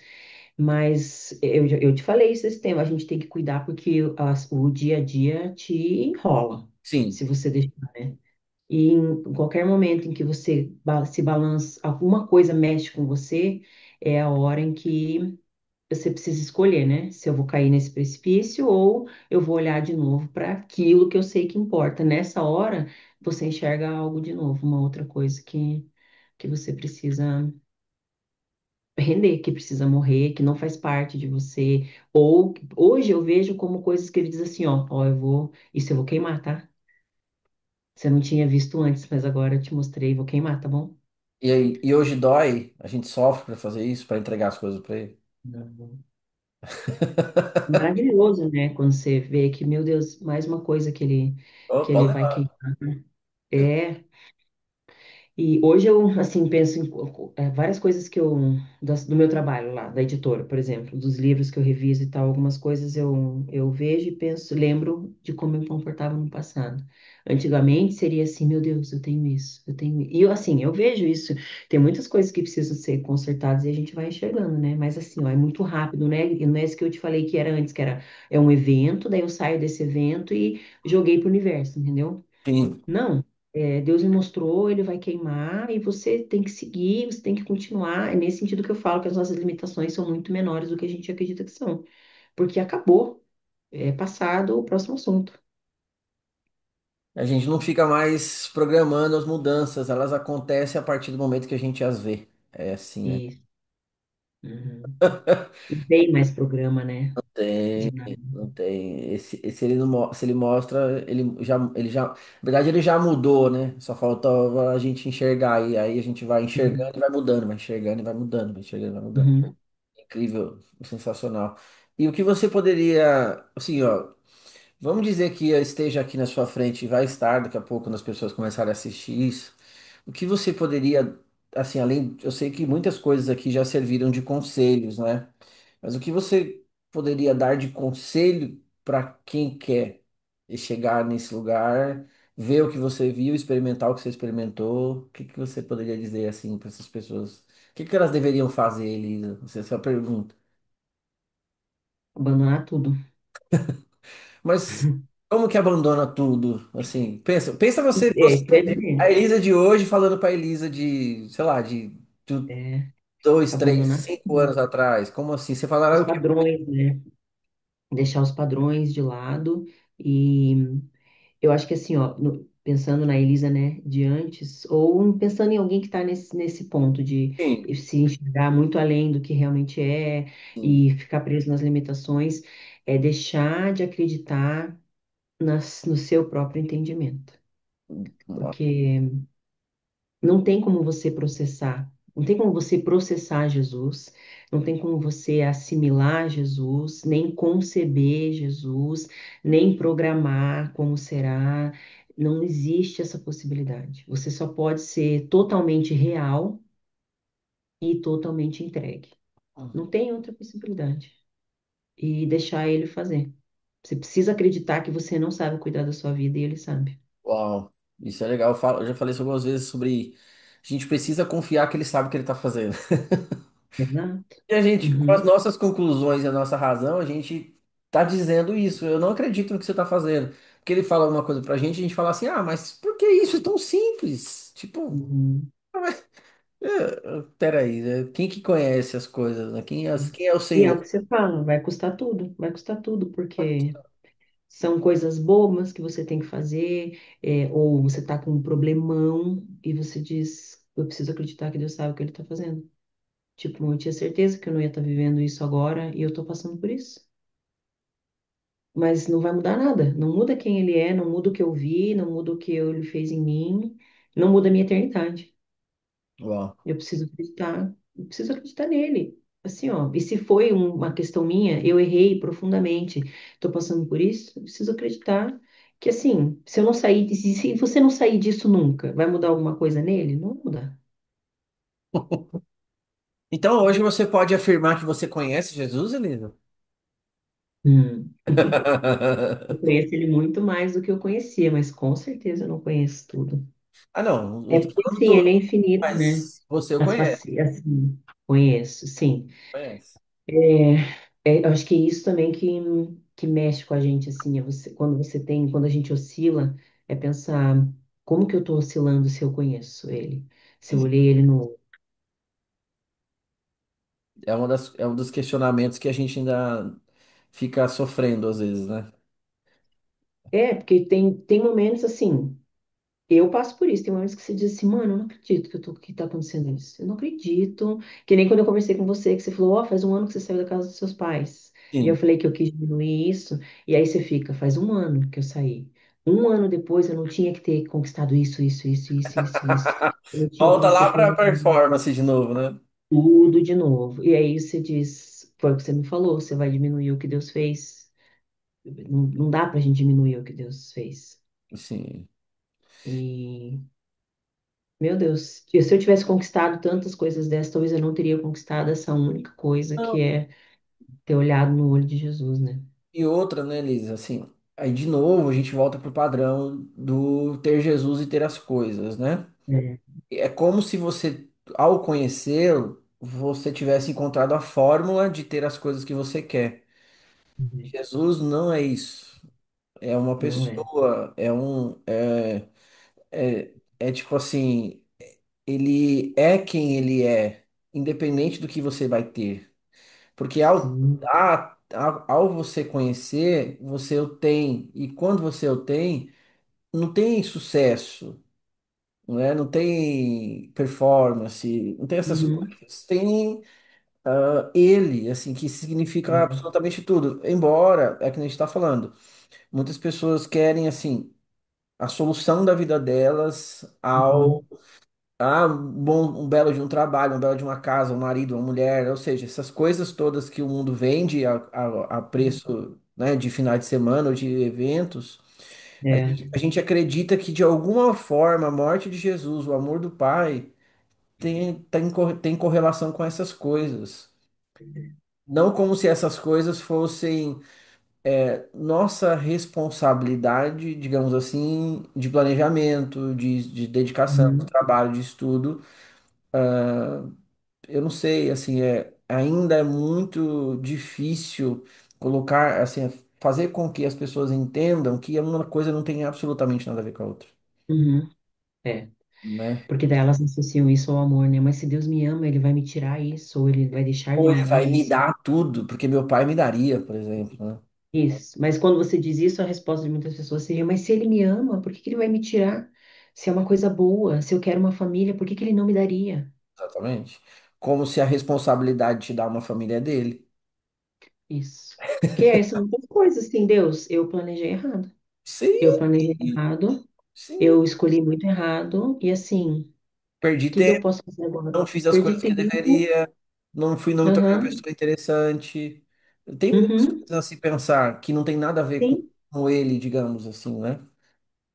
Mas eu te falei isso esse tema, a gente tem que cuidar porque o dia a dia te enrola, sim. se você deixar, né? E em qualquer momento em que você se balança, alguma coisa mexe com você, é a hora em que você precisa escolher, né? Se eu vou cair nesse precipício ou eu vou olhar de novo para aquilo que eu sei que importa. Nessa hora, você enxerga algo de novo, uma outra coisa que você precisa render, que precisa morrer, que não faz parte de você. Ou hoje eu vejo como coisas que ele diz assim, ó, isso eu vou queimar, tá? Você não tinha visto antes, mas agora eu te mostrei, vou queimar, tá bom? E aí, e hoje dói, a gente sofre para fazer isso, para entregar as coisas para ele. Não. Maravilhoso, né? Quando você vê que, meu Deus, mais uma coisa Oh, que ele pode vai levar. queimar. É, e hoje eu, assim, penso em várias coisas do meu trabalho lá, da editora, por exemplo, dos livros que eu reviso e tal, algumas coisas eu vejo e penso, lembro de como eu me comportava no passado. Antigamente seria assim, meu Deus, eu tenho isso, eu tenho. E eu, assim, eu vejo isso. Tem muitas coisas que precisam ser consertadas e a gente vai enxergando, né? Mas assim, ó, é muito rápido, né? E não é isso que eu te falei que era antes, é um evento, daí eu saio desse evento e joguei pro universo, entendeu? Sim. Não, Deus me mostrou, ele vai queimar e você tem que seguir, você tem que continuar. É nesse sentido que eu falo que as nossas limitações são muito menores do que a gente acredita que são, porque acabou, é passado o próximo assunto. A gente não fica mais programando as mudanças, elas acontecem a partir do momento que a gente as vê. É assim, né? E uhum. Não tem mais programa, né? De Tem, nada. não tem. Esse ele não, se ele mostra, ele já, na verdade ele já mudou, né? Só falta a gente enxergar e aí a gente vai enxergando e Uhum. vai mudando, vai enxergando e vai mudando, vai enxergando e vai mudando. Uhum. Incrível, sensacional. E o que você poderia, assim, ó, vamos dizer que esteja aqui na sua frente e vai estar daqui a pouco quando as pessoas começarem a assistir isso. O que você poderia assim, além, eu sei que muitas coisas aqui já serviram de conselhos, né? Mas o que você poderia dar de conselho para quem quer chegar nesse lugar, ver o que você viu, experimentar o que você experimentou? O que que você poderia dizer assim para essas pessoas? O que que elas deveriam fazer, Elisa? Essa é a pergunta. Abandonar tudo. Mas como que abandona tudo? Assim, pensa É, isso é a de, Elisa de hoje falando para a Elisa de, sei lá, de é, 2, 3, abandonar 5 anos tudo. atrás. Como assim? Você Os falaram o quê? padrões, né? Deixar os padrões de lado e eu acho que assim, ó, pensando na Elisa, né, de antes, ou pensando em alguém que está nesse ponto de Sim, se enxergar muito além do que realmente é sim. e ficar preso nas limitações, é deixar de acreditar no seu próprio entendimento. Porque não tem como você processar, não tem como você processar Jesus, não tem como você assimilar Jesus, nem conceber Jesus, nem programar como será. Não existe essa possibilidade. Você só pode ser totalmente real e totalmente entregue. Não tem outra possibilidade. E deixar ele fazer. Você precisa acreditar que você não sabe cuidar da sua vida e ele sabe. Uau, isso é legal. Eu já falei isso algumas vezes sobre. A gente precisa confiar que ele sabe o que ele está fazendo. Exato. E a gente, com as Uhum, nossas conclusões e a nossa razão, a gente está dizendo isso. Eu não acredito no que você está fazendo. Porque ele fala alguma coisa pra gente, a gente fala assim: ah, mas por que isso é tão simples? Tipo, uhum. ah, peraí, né? Quem que conhece as coisas, né? Quem é o E é o Senhor? que você fala, vai custar tudo, porque são coisas bobas que você tem que fazer, ou você tá com um problemão e você diz, eu preciso acreditar que Deus sabe o que Ele tá fazendo. Tipo, eu tinha certeza que eu não ia estar vivendo isso agora e eu tô passando por isso. Mas não vai mudar nada, não muda quem Ele é, não muda o que eu vi, não muda o que Ele fez em mim, não muda a minha eternidade. Uau. Eu preciso acreditar nele. Assim, ó, e se foi uma questão minha, eu errei profundamente, estou passando por isso, eu preciso acreditar que, assim, se eu não sair, se você não sair disso nunca, vai mudar alguma coisa nele? Não vai mudar. Então hoje você pode afirmar que você conhece Jesus, Elisa? Hum. Eu conheço ele muito mais do que eu conhecia, mas com certeza eu não conheço tudo. Ah, não, não É tô porque, falando sim, ele é tudo, infinito, né? mas você o conhece. Assim, conheço, sim. Conhece. Eu acho que é isso também que mexe com a gente, assim, quando a gente oscila, é pensar como que eu tô oscilando se eu conheço ele, se eu Sim. olhei ele no... É um dos questionamentos que a gente ainda fica sofrendo às vezes, né? Porque tem momentos assim, eu passo por isso, tem momentos que você diz assim, mano, eu não acredito que tá acontecendo isso, eu não acredito, que nem quando eu conversei com você, que você falou, ó, faz um ano que você saiu da casa dos seus pais, e eu Sim. falei que eu quis diminuir isso, e aí você fica, faz um ano que eu saí, um ano depois eu não tinha que ter conquistado isso, eu não tinha que Volta ter lá se para a programado performance de novo, né? tudo de novo, e aí você diz, foi o que você me falou, você vai diminuir o que Deus fez, não dá pra gente diminuir o que Deus fez, Sim. e meu Deus, se eu tivesse conquistado tantas coisas dessas, talvez eu não teria conquistado essa única coisa que Não. é ter olhado no olho de Jesus, né? E outra, né, Elisa? Assim, aí de novo a gente volta pro padrão do ter Jesus e ter as coisas, né? É, É como se você, ao conhecê-lo, você tivesse encontrado a fórmula de ter as coisas que você quer. uhum, Jesus não é isso. É uma não é. pessoa, é tipo assim, ele é quem ele é, independente do que você vai ter. Porque Sim, ao você conhecer, você o tem. E quando você o tem, não tem sucesso, não é? Não tem performance, não tem essas uhum, coisas. Tem ele, assim, que significa é, absolutamente tudo. Embora, é que a gente está falando, muitas pessoas querem, assim, a solução da vida delas uhum, um belo de um trabalho, um belo de uma casa, um marido, uma mulher, ou seja, essas coisas todas que o mundo vende a preço, né, de finais de semana ou de eventos, é, a gente acredita que de alguma forma a morte de Jesus, o amor do Pai, tem correlação com essas coisas. Não como se essas coisas fossem nossa responsabilidade, digamos assim, de planejamento, de dedicação, de Uhum, trabalho, de estudo. Eu não sei, assim, ainda é muito difícil colocar, assim, fazer com que as pessoas entendam que uma coisa não tem absolutamente nada a ver com a outra, uhum, é. né? Porque daí elas associam isso ao amor, né? Mas se Deus me ama, ele vai me tirar isso, ou ele vai deixar de Ou me ele dar vai me isso. dar tudo, porque meu pai me daria, por exemplo, né? Isso. Mas quando você diz isso, a resposta de muitas pessoas seria: mas se ele me ama, por que que ele vai me tirar? Se é uma coisa boa, se eu quero uma família, por que que ele não me daria? Exatamente. Como se a responsabilidade de te dar uma família é dele. Isso. Que é, são muitas coisas, assim, Deus, eu planejei errado. Eu Sim, planejei errado, sim. eu escolhi muito errado, e assim, o Perdi que que eu tempo, posso fazer agora? não fiz as Perdi coisas que tempo. deveria, não me tornei uma Aham. pessoa interessante. Tem muitas Uhum. coisas a se pensar que não tem nada a ver Sim. com ele, digamos assim, né?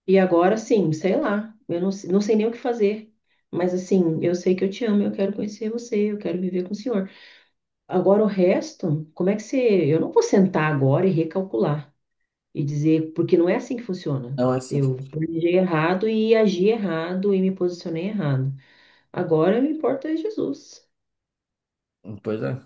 E agora, sim, sei lá, eu não sei nem o que fazer. Mas assim, eu sei que eu te amo, eu quero conhecer você, eu quero viver com o Senhor. Agora o resto, como é que você. Eu não vou sentar agora e recalcular e dizer, porque não é assim que funciona. Não é assim que. Eu planejei errado e agi errado e me posicionei errado. Agora me importa é Jesus. Pois é.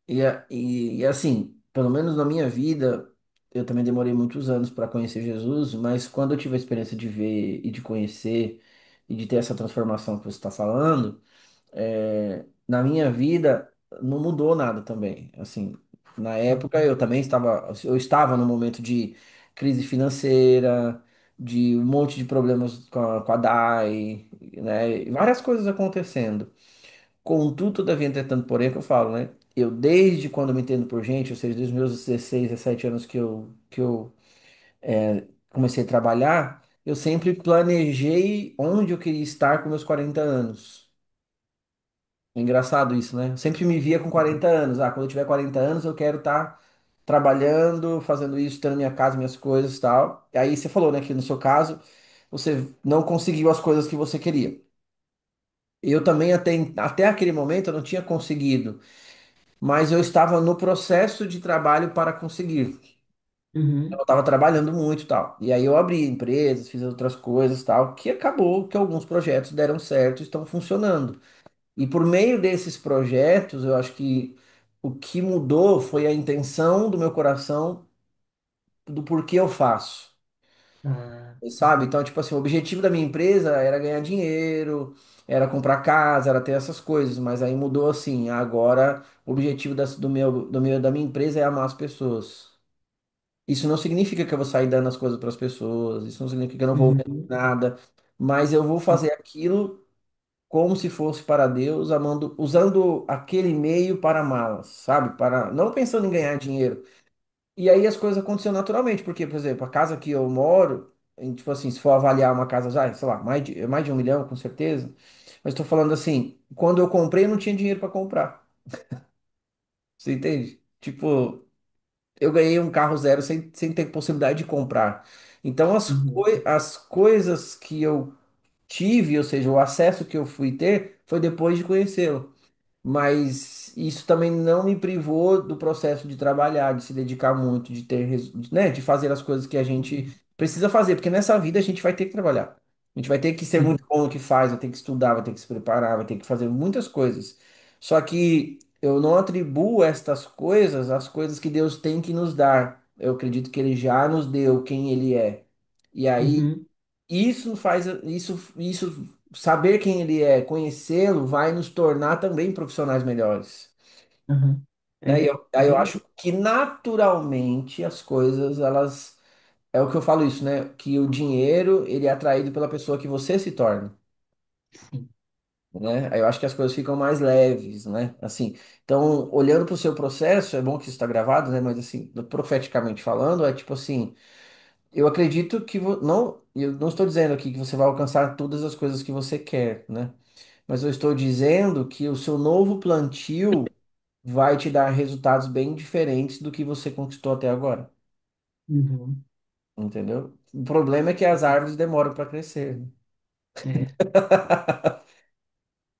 E assim, pelo menos na minha vida, eu também demorei muitos anos para conhecer Jesus, mas quando eu tive a experiência de ver e de conhecer e de ter essa transformação que você está falando, na minha vida não mudou nada também. Assim, na época eu estava num momento de crise financeira, de um monte de problemas com a DAI, né? E várias coisas acontecendo. Contudo, todavia, entretanto, porém, é que eu falo, né? Eu, desde quando eu me entendo por gente, ou seja, desde os meus 16, 17 anos que eu comecei a trabalhar, eu sempre planejei onde eu queria estar com meus 40 anos. É engraçado isso, né? Eu sempre me via com 40 anos. Ah, quando eu tiver 40 anos, eu quero estar trabalhando, fazendo isso, tendo minha casa, minhas coisas e tal. E aí você falou, né, que no seu caso, você não conseguiu as coisas que você queria. Eu também, até aquele momento, eu não tinha conseguido, mas eu estava no processo de trabalho para conseguir. Eu Uhum, estava trabalhando muito e tal. E aí eu abri empresas, fiz outras coisas e tal, que acabou que alguns projetos deram certo e estão funcionando. E por meio desses projetos, eu acho que o que mudou foi a intenção do meu coração do porquê eu faço. ah, Sabe? Então, tipo assim, o objetivo da minha empresa era ganhar dinheiro, era comprar casa, era ter essas coisas, mas aí mudou assim. Agora, o objetivo da minha empresa é amar as pessoas. Isso não significa que eu vou sair dando as coisas para as pessoas, isso não significa que eu não vou vender uhum, nada, mas eu vou fazer aquilo como se fosse para Deus, amando, usando aquele meio para amá-las, sabe? Para não pensando em ganhar dinheiro. E aí as coisas aconteceram naturalmente, porque, por exemplo, a casa que eu moro, tipo assim, se for avaliar uma casa já, sei lá, mais de 1 milhão, com certeza. Mas estou falando assim, quando eu comprei, eu não tinha dinheiro para comprar. Você entende? Tipo, eu ganhei um carro zero sem ter possibilidade de comprar. Então, uhum, as coisas que eu tive, ou seja, o acesso que eu fui ter, foi depois de conhecê-lo. Mas isso também não me privou do processo de trabalhar, de se dedicar muito, né, de fazer as coisas que a gente precisa fazer, porque nessa vida a gente vai ter que trabalhar. A gente vai ter que ser uhum, muito bom no que faz, vai ter que estudar, vai ter que se preparar, vai ter que fazer muitas coisas. Só que eu não atribuo estas coisas às coisas que Deus tem que nos dar. Eu acredito que Ele já nos deu quem Ele é. E aí uhum, isso, saber quem ele é, conhecê-lo, vai nos tornar também profissionais melhores. uhum. Né? E É, eu, é aí eu verdade. acho que naturalmente as coisas, elas, é o que eu falo isso, né? Que o dinheiro, ele é atraído pela pessoa que você se torna. Sim. Né? Aí eu acho que as coisas ficam mais leves, né? Assim, então, olhando para o seu processo, é bom que isso está gravado, né? Mas assim, profeticamente falando, é tipo assim, eu acredito que não, eu não estou dizendo aqui que você vai alcançar todas as coisas que você quer, né? Mas eu estou dizendo que o seu novo plantio vai te dar resultados bem diferentes do que você conquistou até agora, Uhum. entendeu? O problema é que as árvores demoram para crescer, né? É.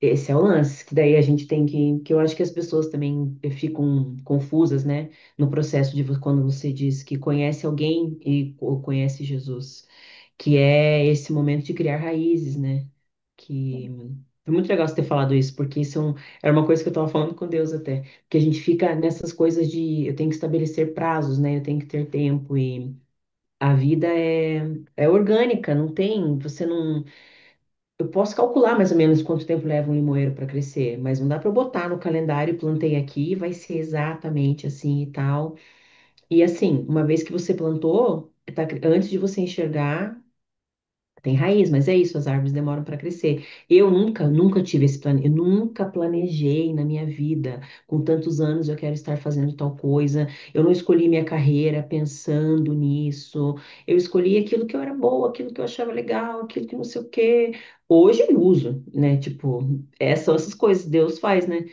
esse é o lance, que daí a gente tem que eu acho que as pessoas também ficam confusas, né, no processo de quando você diz que conhece alguém e ou conhece Jesus, que é esse momento de criar raízes, né? Que é muito legal você ter falado isso, porque isso era uma coisa que eu estava falando com Deus até, que a gente fica nessas coisas de eu tenho que estabelecer prazos, né? Eu tenho que ter tempo e a vida é orgânica, não tem, você não. Eu posso calcular mais ou menos quanto tempo leva um limoeiro para crescer, mas não dá para eu botar no calendário, plantei aqui, vai ser exatamente assim e tal. E assim, uma vez que você plantou, antes de você enxergar, tem raiz, mas é isso, as árvores demoram para crescer. Eu nunca tive esse plano, eu nunca planejei na minha vida, com tantos anos eu quero estar fazendo tal coisa. Eu não escolhi minha carreira pensando nisso. Eu escolhi aquilo que eu era boa, aquilo que eu achava legal, aquilo que não sei o quê. Hoje eu uso, né? Tipo, são essas coisas que Deus faz, né?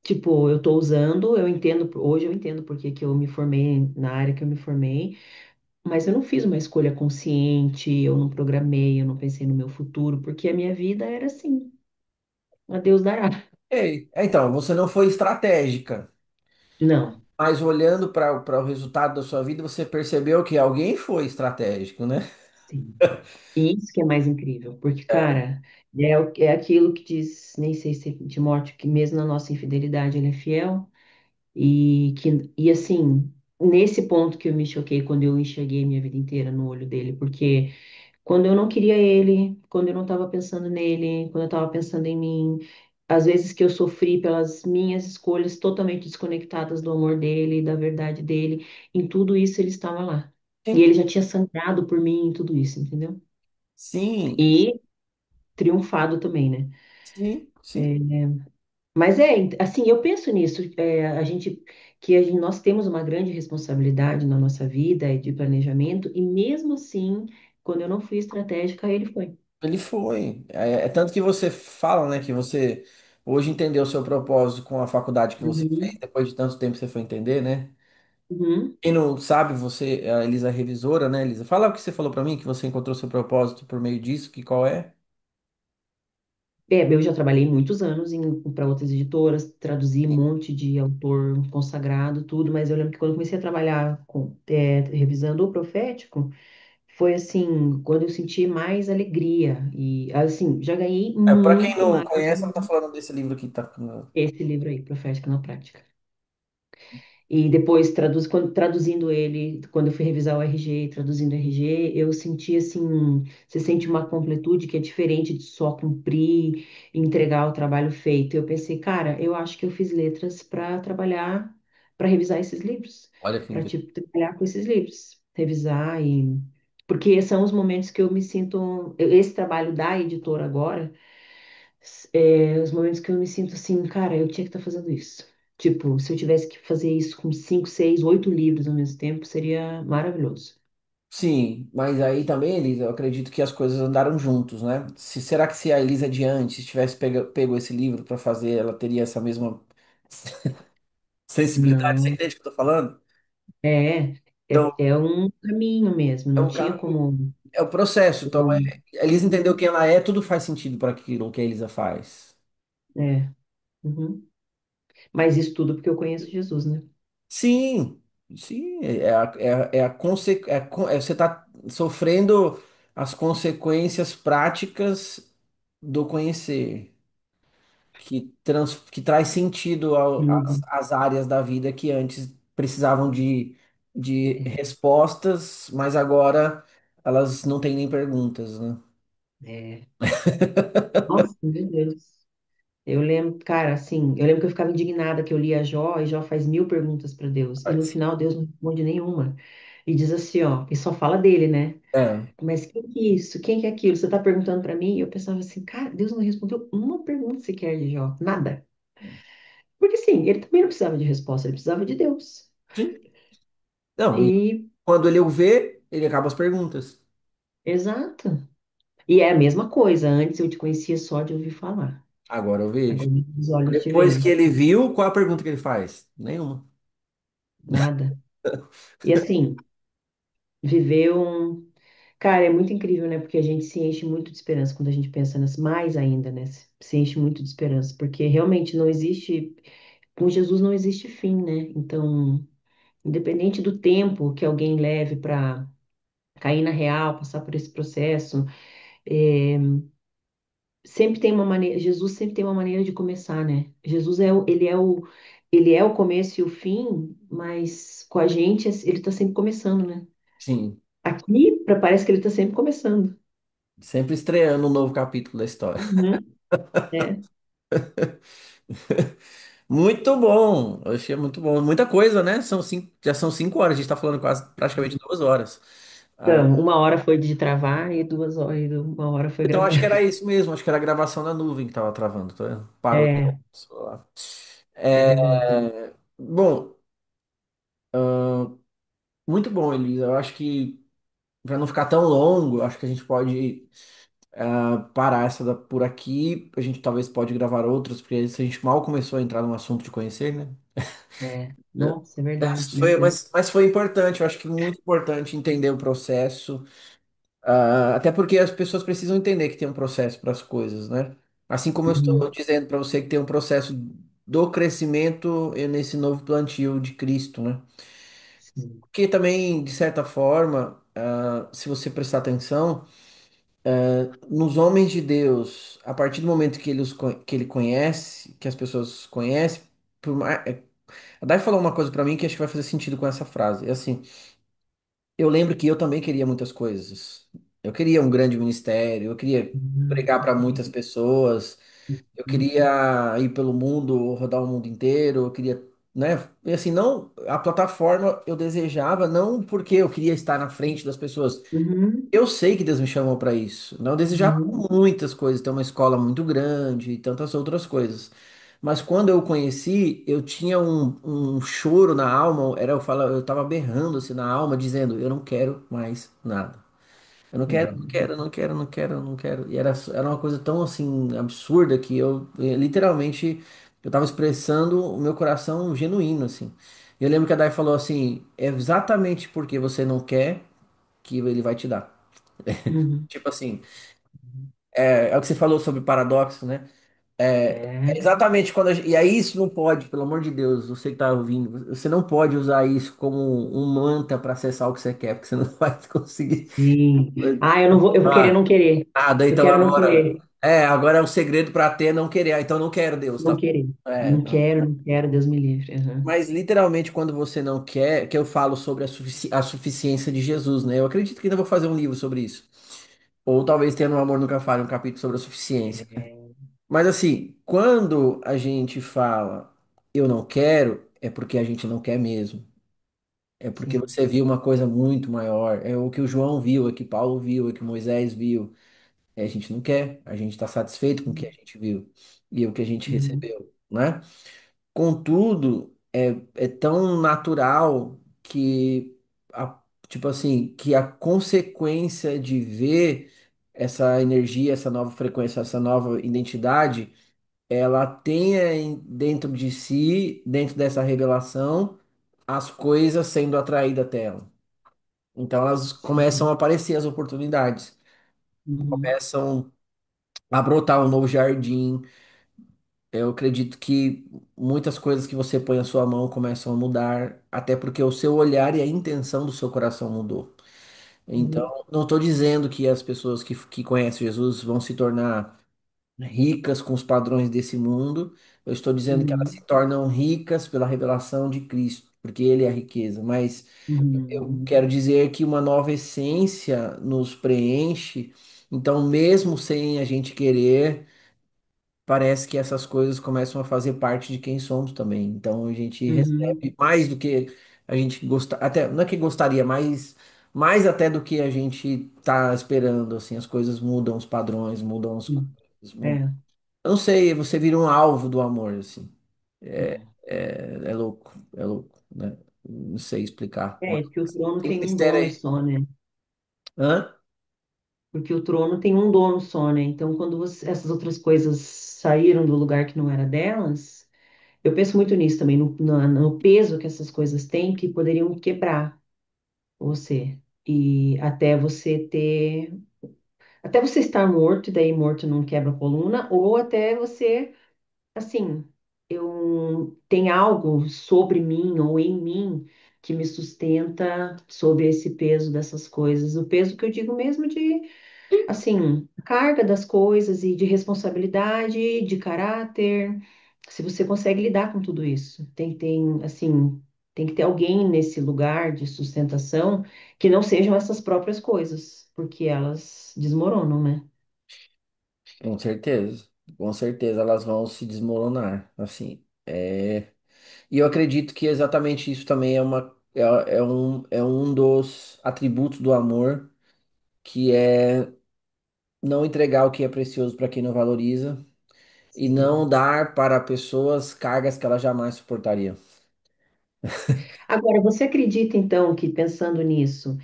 Tipo, eu tô usando, eu entendo, hoje eu entendo porque que eu me formei na área que eu me formei. Mas eu não fiz uma escolha consciente, eu não programei, eu não pensei no meu futuro, porque a minha vida era assim, a Deus dará. Ei, então, você não foi estratégica, Não, mas olhando para o resultado da sua vida, você percebeu que alguém foi estratégico, né? sim. E isso que é mais incrível, porque, É. cara, é aquilo que diz, nem sei se é Timóteo, que mesmo na nossa infidelidade ele é fiel, e assim, nesse ponto que eu me choquei quando eu enxerguei minha vida inteira no olho dele, porque quando eu não queria ele, quando eu não estava pensando nele, quando eu estava pensando em mim, às vezes que eu sofri pelas minhas escolhas totalmente desconectadas do amor dele, da verdade dele, em tudo isso ele estava lá. E Sim, ele já tinha sangrado por mim em tudo isso, entendeu? sim, E triunfado também, né? sim, sim. É, mas assim, eu penso nisso, nós temos uma grande responsabilidade na nossa vida de planejamento, e mesmo assim, quando eu não fui estratégica, ele foi. Ele foi. É tanto que você fala, né, que você hoje entendeu o seu propósito com a faculdade que você fez, Uhum, depois de tanto tempo você foi entender, né? uhum. Quem não sabe, você, a Elisa é revisora, né, Elisa? Fala o que você falou pra mim, que você encontrou seu propósito por meio disso, que qual é? Eu já trabalhei muitos anos para outras editoras, traduzi um monte de autor consagrado, tudo, mas eu lembro que quando eu comecei a trabalhar revisando o profético, foi assim, quando eu senti mais alegria. E assim, já ganhei É, para quem muito não mais conhece, ela tá falando desse livro que tá. esse livro aí, Profética na Prática. E depois, traduzindo ele, quando eu fui revisar o RG, traduzindo o RG, eu senti assim, você sente uma completude que é diferente de só cumprir, e entregar o trabalho feito. Eu pensei, cara, eu acho que eu fiz letras para trabalhar, para revisar esses livros, Olha que para incrível. tipo trabalhar com esses livros, revisar e porque são os momentos que eu me sinto, esse trabalho da editora agora os momentos que eu me sinto assim, cara, eu tinha que estar fazendo isso. Tipo, se eu tivesse que fazer isso com 5, 6, 8 livros ao mesmo tempo, seria maravilhoso. Sim, mas aí também, Elisa, eu acredito que as coisas andaram juntos, né? Será que se a Elisa de antes tivesse pego esse livro para fazer, ela teria essa mesma sensibilidade? Você Não, entende o que eu tô falando? é, Então, é um caminho mesmo, é não um tinha caminho, como. é o processo. Então, Como- a Elisa entendeu quem ela é, tudo faz sentido para aquilo que a Elisa faz. É, uhum. Mas isso tudo porque eu conheço Jesus, né? Sim, sim, você está sofrendo as consequências práticas do conhecer, que traz sentido Tudo. às áreas da vida que antes precisavam de É, respostas, mas agora elas não têm nem perguntas, né? é. Nossa, meu Deus. Eu lembro, cara, assim, eu lembro que eu ficava indignada que eu lia Jó e Jó faz 1000 perguntas para Deus. E no final Deus não responde nenhuma. E diz assim, ó, e só fala dele, né? É, Mas quem que é isso? Quem que é aquilo? Você tá perguntando para mim? E eu pensava assim, cara, Deus não respondeu uma pergunta sequer de Jó. Nada. Porque sim, ele também não precisava de resposta, ele precisava de Deus. sim. Não, e E, quando ele o vê, ele acaba as perguntas. exato. E é a mesma coisa. Antes eu te conhecia só de ouvir falar. Agora eu vejo. Agora os olhos te Depois que veem. ele viu, qual a pergunta que ele faz? Nenhuma. Nada. E assim, viveu. Cara, é muito incrível, né? Porque a gente se enche muito de esperança quando a gente pensa nas mais ainda, né? Se enche muito de esperança, porque realmente não existe, com Jesus não existe fim, né? Então, independente do tempo que alguém leve para cair na real, passar por esse processo, é, sempre tem uma maneira, Jesus sempre tem uma maneira de começar, né? Jesus ele é o começo e o fim, mas com a gente ele está sempre começando, né? Sim, Aqui parece que ele está sempre começando. sempre estreando um novo capítulo da história. Uhum. É. Muito bom, eu achei muito bom. Muita coisa, né? Já são 5 horas, a gente está falando quase praticamente 2 horas. Ah, Então, 1 hora foi de travar e 2 horas, e 1 hora foi então gravar. acho que era isso mesmo, acho que era a gravação da nuvem que estava travando, tá vendo? Parou de É, celular. é verdade. Bom, muito bom, Elisa. Eu acho que para não ficar tão longo, acho que a gente pode parar por aqui. A gente talvez pode gravar outras, porque se a gente mal começou a entrar num assunto de conhecer, né? É, nossa, é verdade, Mas meu foi, Deus. mas foi importante, eu acho que muito importante entender o processo, até porque as pessoas precisam entender que tem um processo para as coisas, né? Assim como eu estou Uhum. dizendo para você que tem um processo do crescimento nesse novo plantio de Cristo, né? Sim. Porque também, de certa forma, se você prestar atenção, nos homens de Deus, a partir do momento que que ele conhece, que as pessoas conhecem, a Dai falou uma coisa para mim que acho que vai fazer sentido com essa frase. É assim. Eu lembro que eu também queria muitas coisas. Eu queria um grande ministério, eu queria Uhum. pregar para muitas pessoas, eu Uhum. queria ir pelo mundo, rodar o mundo inteiro, eu queria, né? E assim, não, a plataforma eu desejava não porque eu queria estar na frente das pessoas. Uhum. Eu sei que Deus me chamou para isso. Não, eu desejava Uhum. muitas coisas, ter uma escola muito grande e tantas outras coisas. Mas quando eu o conheci, eu tinha um choro na alma, eu tava berrando assim na alma, dizendo, eu não quero mais nada. Eu não quero, não Uhum. quero, não quero, não quero, não quero. E era uma coisa tão assim absurda que literalmente eu tava expressando o meu coração genuíno assim. E eu lembro que a Dai falou assim, é exatamente porque você não quer que ele vai te dar. Uhum. Tipo assim, é o que você falou sobre paradoxo, né? É É, exatamente quando e aí isso não pode, pelo amor de Deus, você que tá ouvindo, você não pode usar isso como um manta para acessar o que você quer, porque você não vai conseguir. sim. Ah, eu não vou, eu vou querer Ah, não querer. nada, Eu então quero não agora. querer. Agora é o segredo para ter, é não querer. Ah, então não quero Deus, tá Não bom. querer. É, Não não. quero, não quero, Deus me livre. Uhum. Mas literalmente quando você não quer, que eu falo sobre a suficiência de Jesus, né? Eu acredito que ainda vou fazer um livro sobre isso. Ou talvez tenha no Amor Nunca Falha um capítulo sobre a suficiência. É, Mas assim, quando a gente fala eu não quero, é porque a gente não quer mesmo. É porque sim. você viu uma coisa muito maior. É o que o João viu, é o que Paulo viu, é o que Moisés viu. A gente não quer, a gente está satisfeito com o que a gente viu e o que a gente Uhum. recebeu, né? Contudo, é tão natural que, tipo assim, que a consequência de ver essa energia, essa nova frequência, essa nova identidade ela tenha dentro de si, dentro dessa revelação, as coisas sendo atraídas até ela. Então elas começam Sim. a aparecer as oportunidades, Uhum. começam a brotar um novo jardim. Eu acredito que muitas coisas que você põe a sua mão começam a mudar, até porque o seu olhar e a intenção do seu coração mudou. Então, Uhum. não estou dizendo que as pessoas que conhecem Jesus vão se tornar ricas com os padrões desse mundo. Eu estou dizendo que elas Uhum. se tornam ricas pela revelação de Cristo, porque Ele é a riqueza. Mas eu Uhum. quero dizer que uma nova essência nos preenche. Então, mesmo sem a gente querer, parece que essas coisas começam a fazer parte de quem somos também. Então, a gente Uhum. recebe mais do que a gente gostaria, até não é que gostaria, mas mais até do que a gente está esperando. Assim, as coisas mudam, os padrões mudam, as Uhum. coisas mudam. É, Eu não sei, você vira um alvo do amor, assim. É, é. é louco, né? Não sei explicar. É, porque o trono Tem um tem um mistério dono aí. só, né? Hã? Porque o trono tem um dono só, né? Então, quando essas outras coisas saíram do lugar que não era delas, eu penso muito nisso também, no peso que essas coisas têm, que poderiam quebrar você. e até você estar morto, e daí morto não quebra a coluna, ou até você, assim, eu tem algo sobre mim ou em mim que me sustenta sob esse peso dessas coisas. O peso que eu digo mesmo de, assim, carga das coisas e de responsabilidade, de caráter. Se você consegue lidar com tudo isso, assim, tem que ter alguém nesse lugar de sustentação que não sejam essas próprias coisas, porque elas desmoronam, né? Com certeza. Com certeza elas vão se desmoronar, assim. E eu acredito que exatamente isso também é um dos atributos do amor, que é não entregar o que é precioso para quem não valoriza e Sim. não dar para pessoas cargas que elas jamais suportariam. Agora, você acredita então que pensando nisso,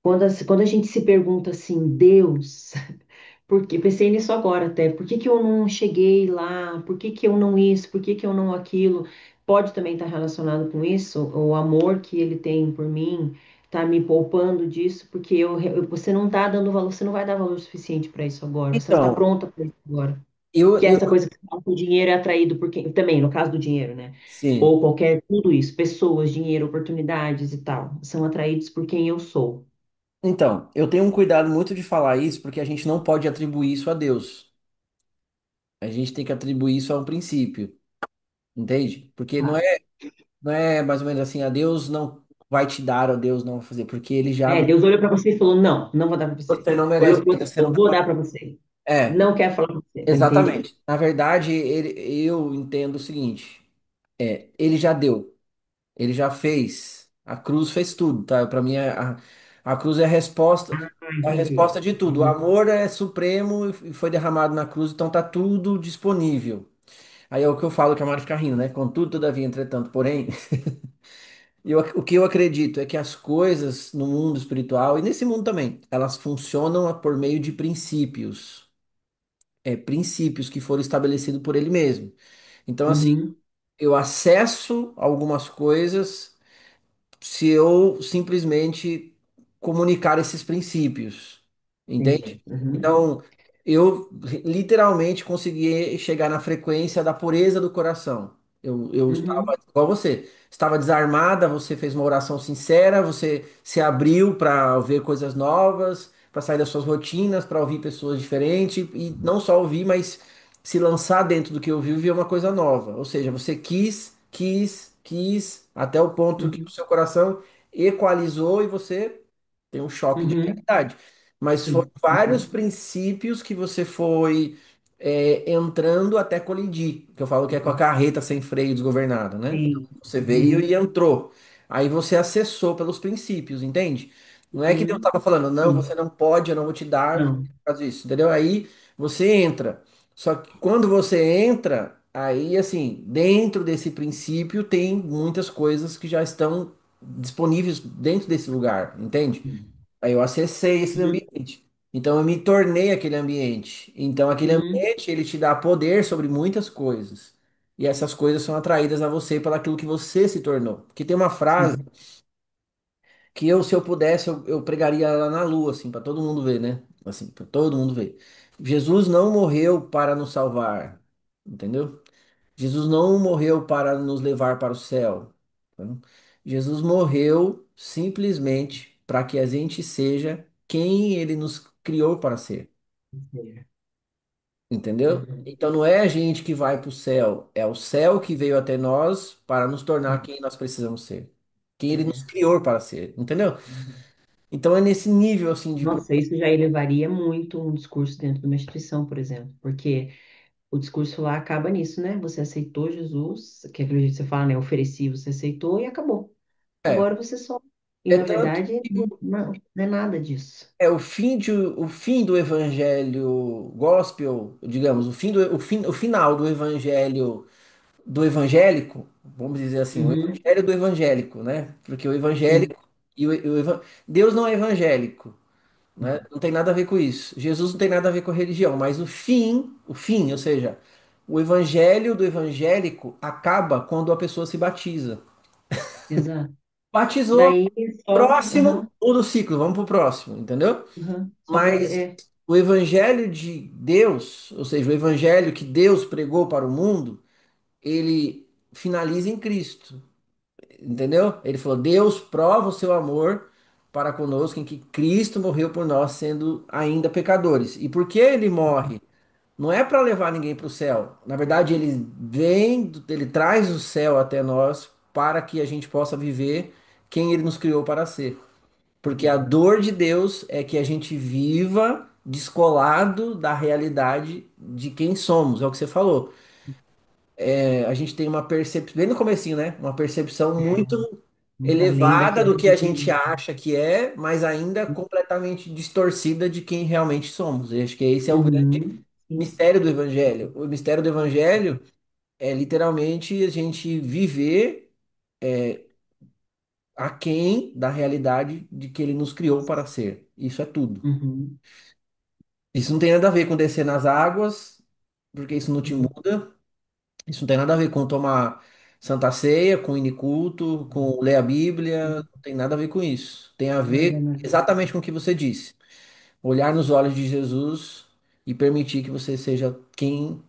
quando a gente se pergunta assim, Deus, porque pensei nisso agora até, por que que eu não cheguei lá? Por que que eu não isso? Por que que eu não aquilo? Pode também estar relacionado com isso, o amor que ele tem por mim está me poupando disso, porque você não está dando valor, você não vai dar valor suficiente para isso agora, você não está Então, pronta para isso agora. eu, Que é eu, essa coisa que você fala que o dinheiro é atraído por quem, também, no caso do dinheiro, né? sim. Ou qualquer, tudo isso, pessoas, dinheiro, oportunidades e tal, são atraídos por quem eu sou. Então, eu tenho um cuidado muito de falar isso, porque a gente não pode atribuir isso a Deus. A gente tem que atribuir isso a um princípio, entende? Porque Ah, não é mais ou menos assim, a Deus não vai te dar, ou Deus não vai fazer, porque ele já é, Deus olhou para você e falou: Não, não vou dar para você. você não Olhou merece, para porque outro e você não falou: tá. Vou dar para você. É, Não quero falar com você. Entende? exatamente. Na verdade, eu entendo o seguinte, ele já deu, ele já fez, a cruz fez tudo, tá? Para mim, a cruz Ah, é a entendi. resposta de tudo. O Uhum. amor é supremo e foi derramado na cruz, então tá tudo disponível. Aí é o que eu falo que a Mari fica rindo, né? Contudo, todavia, entretanto, porém, o que eu acredito é que as coisas no mundo espiritual e nesse mundo também, elas funcionam por meio de princípios. Princípios que foram estabelecidos por ele mesmo. Então, assim, Uhum. eu acesso algumas coisas se eu simplesmente comunicar esses princípios, entende? Entendi. Uhum. Então, eu literalmente consegui chegar na frequência da pureza do coração. Eu estava Uhum. igual você, estava desarmada, você fez uma oração sincera, você se abriu para ver coisas novas, para sair das suas rotinas, para ouvir pessoas diferentes e não só ouvir, mas se lançar dentro do que ouviu e ver uma coisa nova. Ou seja, você quis, até o ponto que o Uhum. seu coração equalizou e você tem um choque de Uhum. realidade. Mas foram Sim. vários Uhum. princípios que você foi entrando até colidir, que eu falo que é com a carreta sem freio desgovernada, né? Então, Sim. você veio Uhum. e entrou. Aí você acessou pelos princípios, entende? Não é que Deus Uhum. estava falando, não, você Sim. não pode, eu não vou te dar por Não. causa disso, entendeu? Aí você entra. Só que quando você entra, aí assim, dentro desse princípio tem muitas coisas que já estão disponíveis dentro desse lugar, entende? Aí eu acessei esse Uhum. ambiente. Então eu me tornei aquele ambiente. Então aquele Uhum. ambiente ele te dá poder sobre muitas coisas. E essas coisas são atraídas a você pelaquilo que você se tornou. Porque tem uma frase Sim. que eu, se eu pudesse, eu pregaria ela na lua, assim, para todo mundo ver, né? Assim, para todo mundo ver. Jesus não morreu para nos salvar, entendeu? Jesus não morreu para nos levar para o céu. Tá? Jesus morreu simplesmente para que a gente seja quem ele nos criou para ser. Entendeu? Uhum. Então não é a gente que vai para o céu, é o céu que veio até nós para nos tornar quem nós precisamos ser. Quem ele nos É. criou para ser, entendeu? Então é nesse nível assim de Nossa, isso já elevaria muito um discurso dentro de uma instituição, por exemplo, porque o discurso lá acaba nisso, né? Você aceitou Jesus, que acredito que você fala, né? Ofereci, você aceitou e acabou. é, Agora você só. E é na tanto verdade, que não é nada disso. o fim do evangelho gospel, digamos, o final do evangélico, vamos dizer assim, o Uhum, evangelho do evangélico, né? Porque o sim. evangélico Deus não é evangélico, né? Não tem nada a ver com isso. Jesus não tem nada a ver com a religião, mas o fim, ou seja, o evangelho do evangélico acaba quando a pessoa se batiza. Exato. Batizou, Daí só, próximo ou do ciclo, vamos pro próximo, entendeu? só vai, Mas o evangelho de Deus, ou seja, o evangelho que Deus pregou para o mundo, ele finaliza em Cristo, entendeu? Ele falou: Deus prova o seu amor para conosco em que Cristo morreu por nós, sendo ainda pecadores. E por que ele morre? Não é para levar ninguém para o céu. Na verdade, ele vem, ele traz o céu até nós para que a gente possa viver quem ele nos criou para ser. Porque a dor de Deus é que a gente viva descolado da realidade de quem somos, é o que você falou. A gente tem uma percepção, bem no comecinho, né? Uma percepção muito muito além elevada daquilo do que que a você gente acha que é, mas ainda completamente distorcida de quem realmente somos. Eu acho que esse é o grande Uhum, sim, mistério do Evangelho. O mistério do Evangelho é literalmente a gente viver aquém da realidade de que ele nos criou para ser. Isso é tudo. uhum, Isso não tem nada a ver com descer nas águas, porque isso não te uhum, muda. Isso não tem nada a ver com tomar Santa Ceia, com ir em culto, com ler a Bíblia. Não tem nada a ver com isso. Tem a nada, ver nada. exatamente com o que você disse. Olhar nos olhos de Jesus e permitir que você seja quem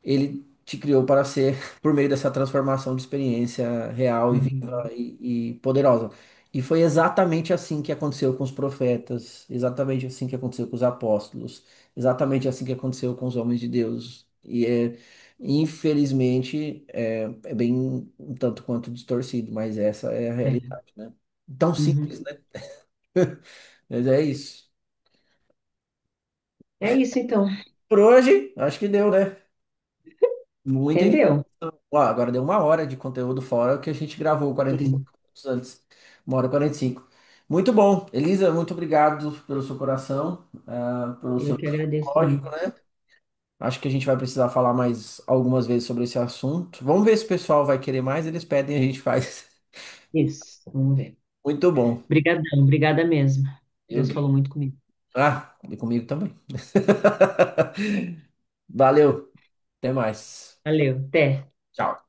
ele te criou para ser por meio dessa transformação de experiência real e viva Uhum, e poderosa. E foi exatamente assim que aconteceu com os profetas, exatamente assim que aconteceu com os apóstolos, exatamente assim que aconteceu com os homens de Deus. Infelizmente, é bem um tanto quanto distorcido, mas essa é a é, realidade, né? Tão simples, uhum. né? Mas é isso. É isso então. Por hoje, acho que deu, né? Muita Entendeu? informação. Ó, agora deu 1 hora de conteúdo fora o que a gente gravou 45 Sim, minutos antes. 1 hora e 45. Muito bom. Elisa, muito obrigado pelo seu coração, pelo eu seu que agradeço lógico, também. né? Acho que a gente vai precisar falar mais algumas vezes sobre esse assunto. Vamos ver se o pessoal vai querer mais. Eles pedem, a gente faz. Isso, vamos ver. Muito bom. Obrigadão, obrigada mesmo. Eu Deus falou que... muito comigo. E comigo também. Valeu. Até mais. Valeu, até. Tchau.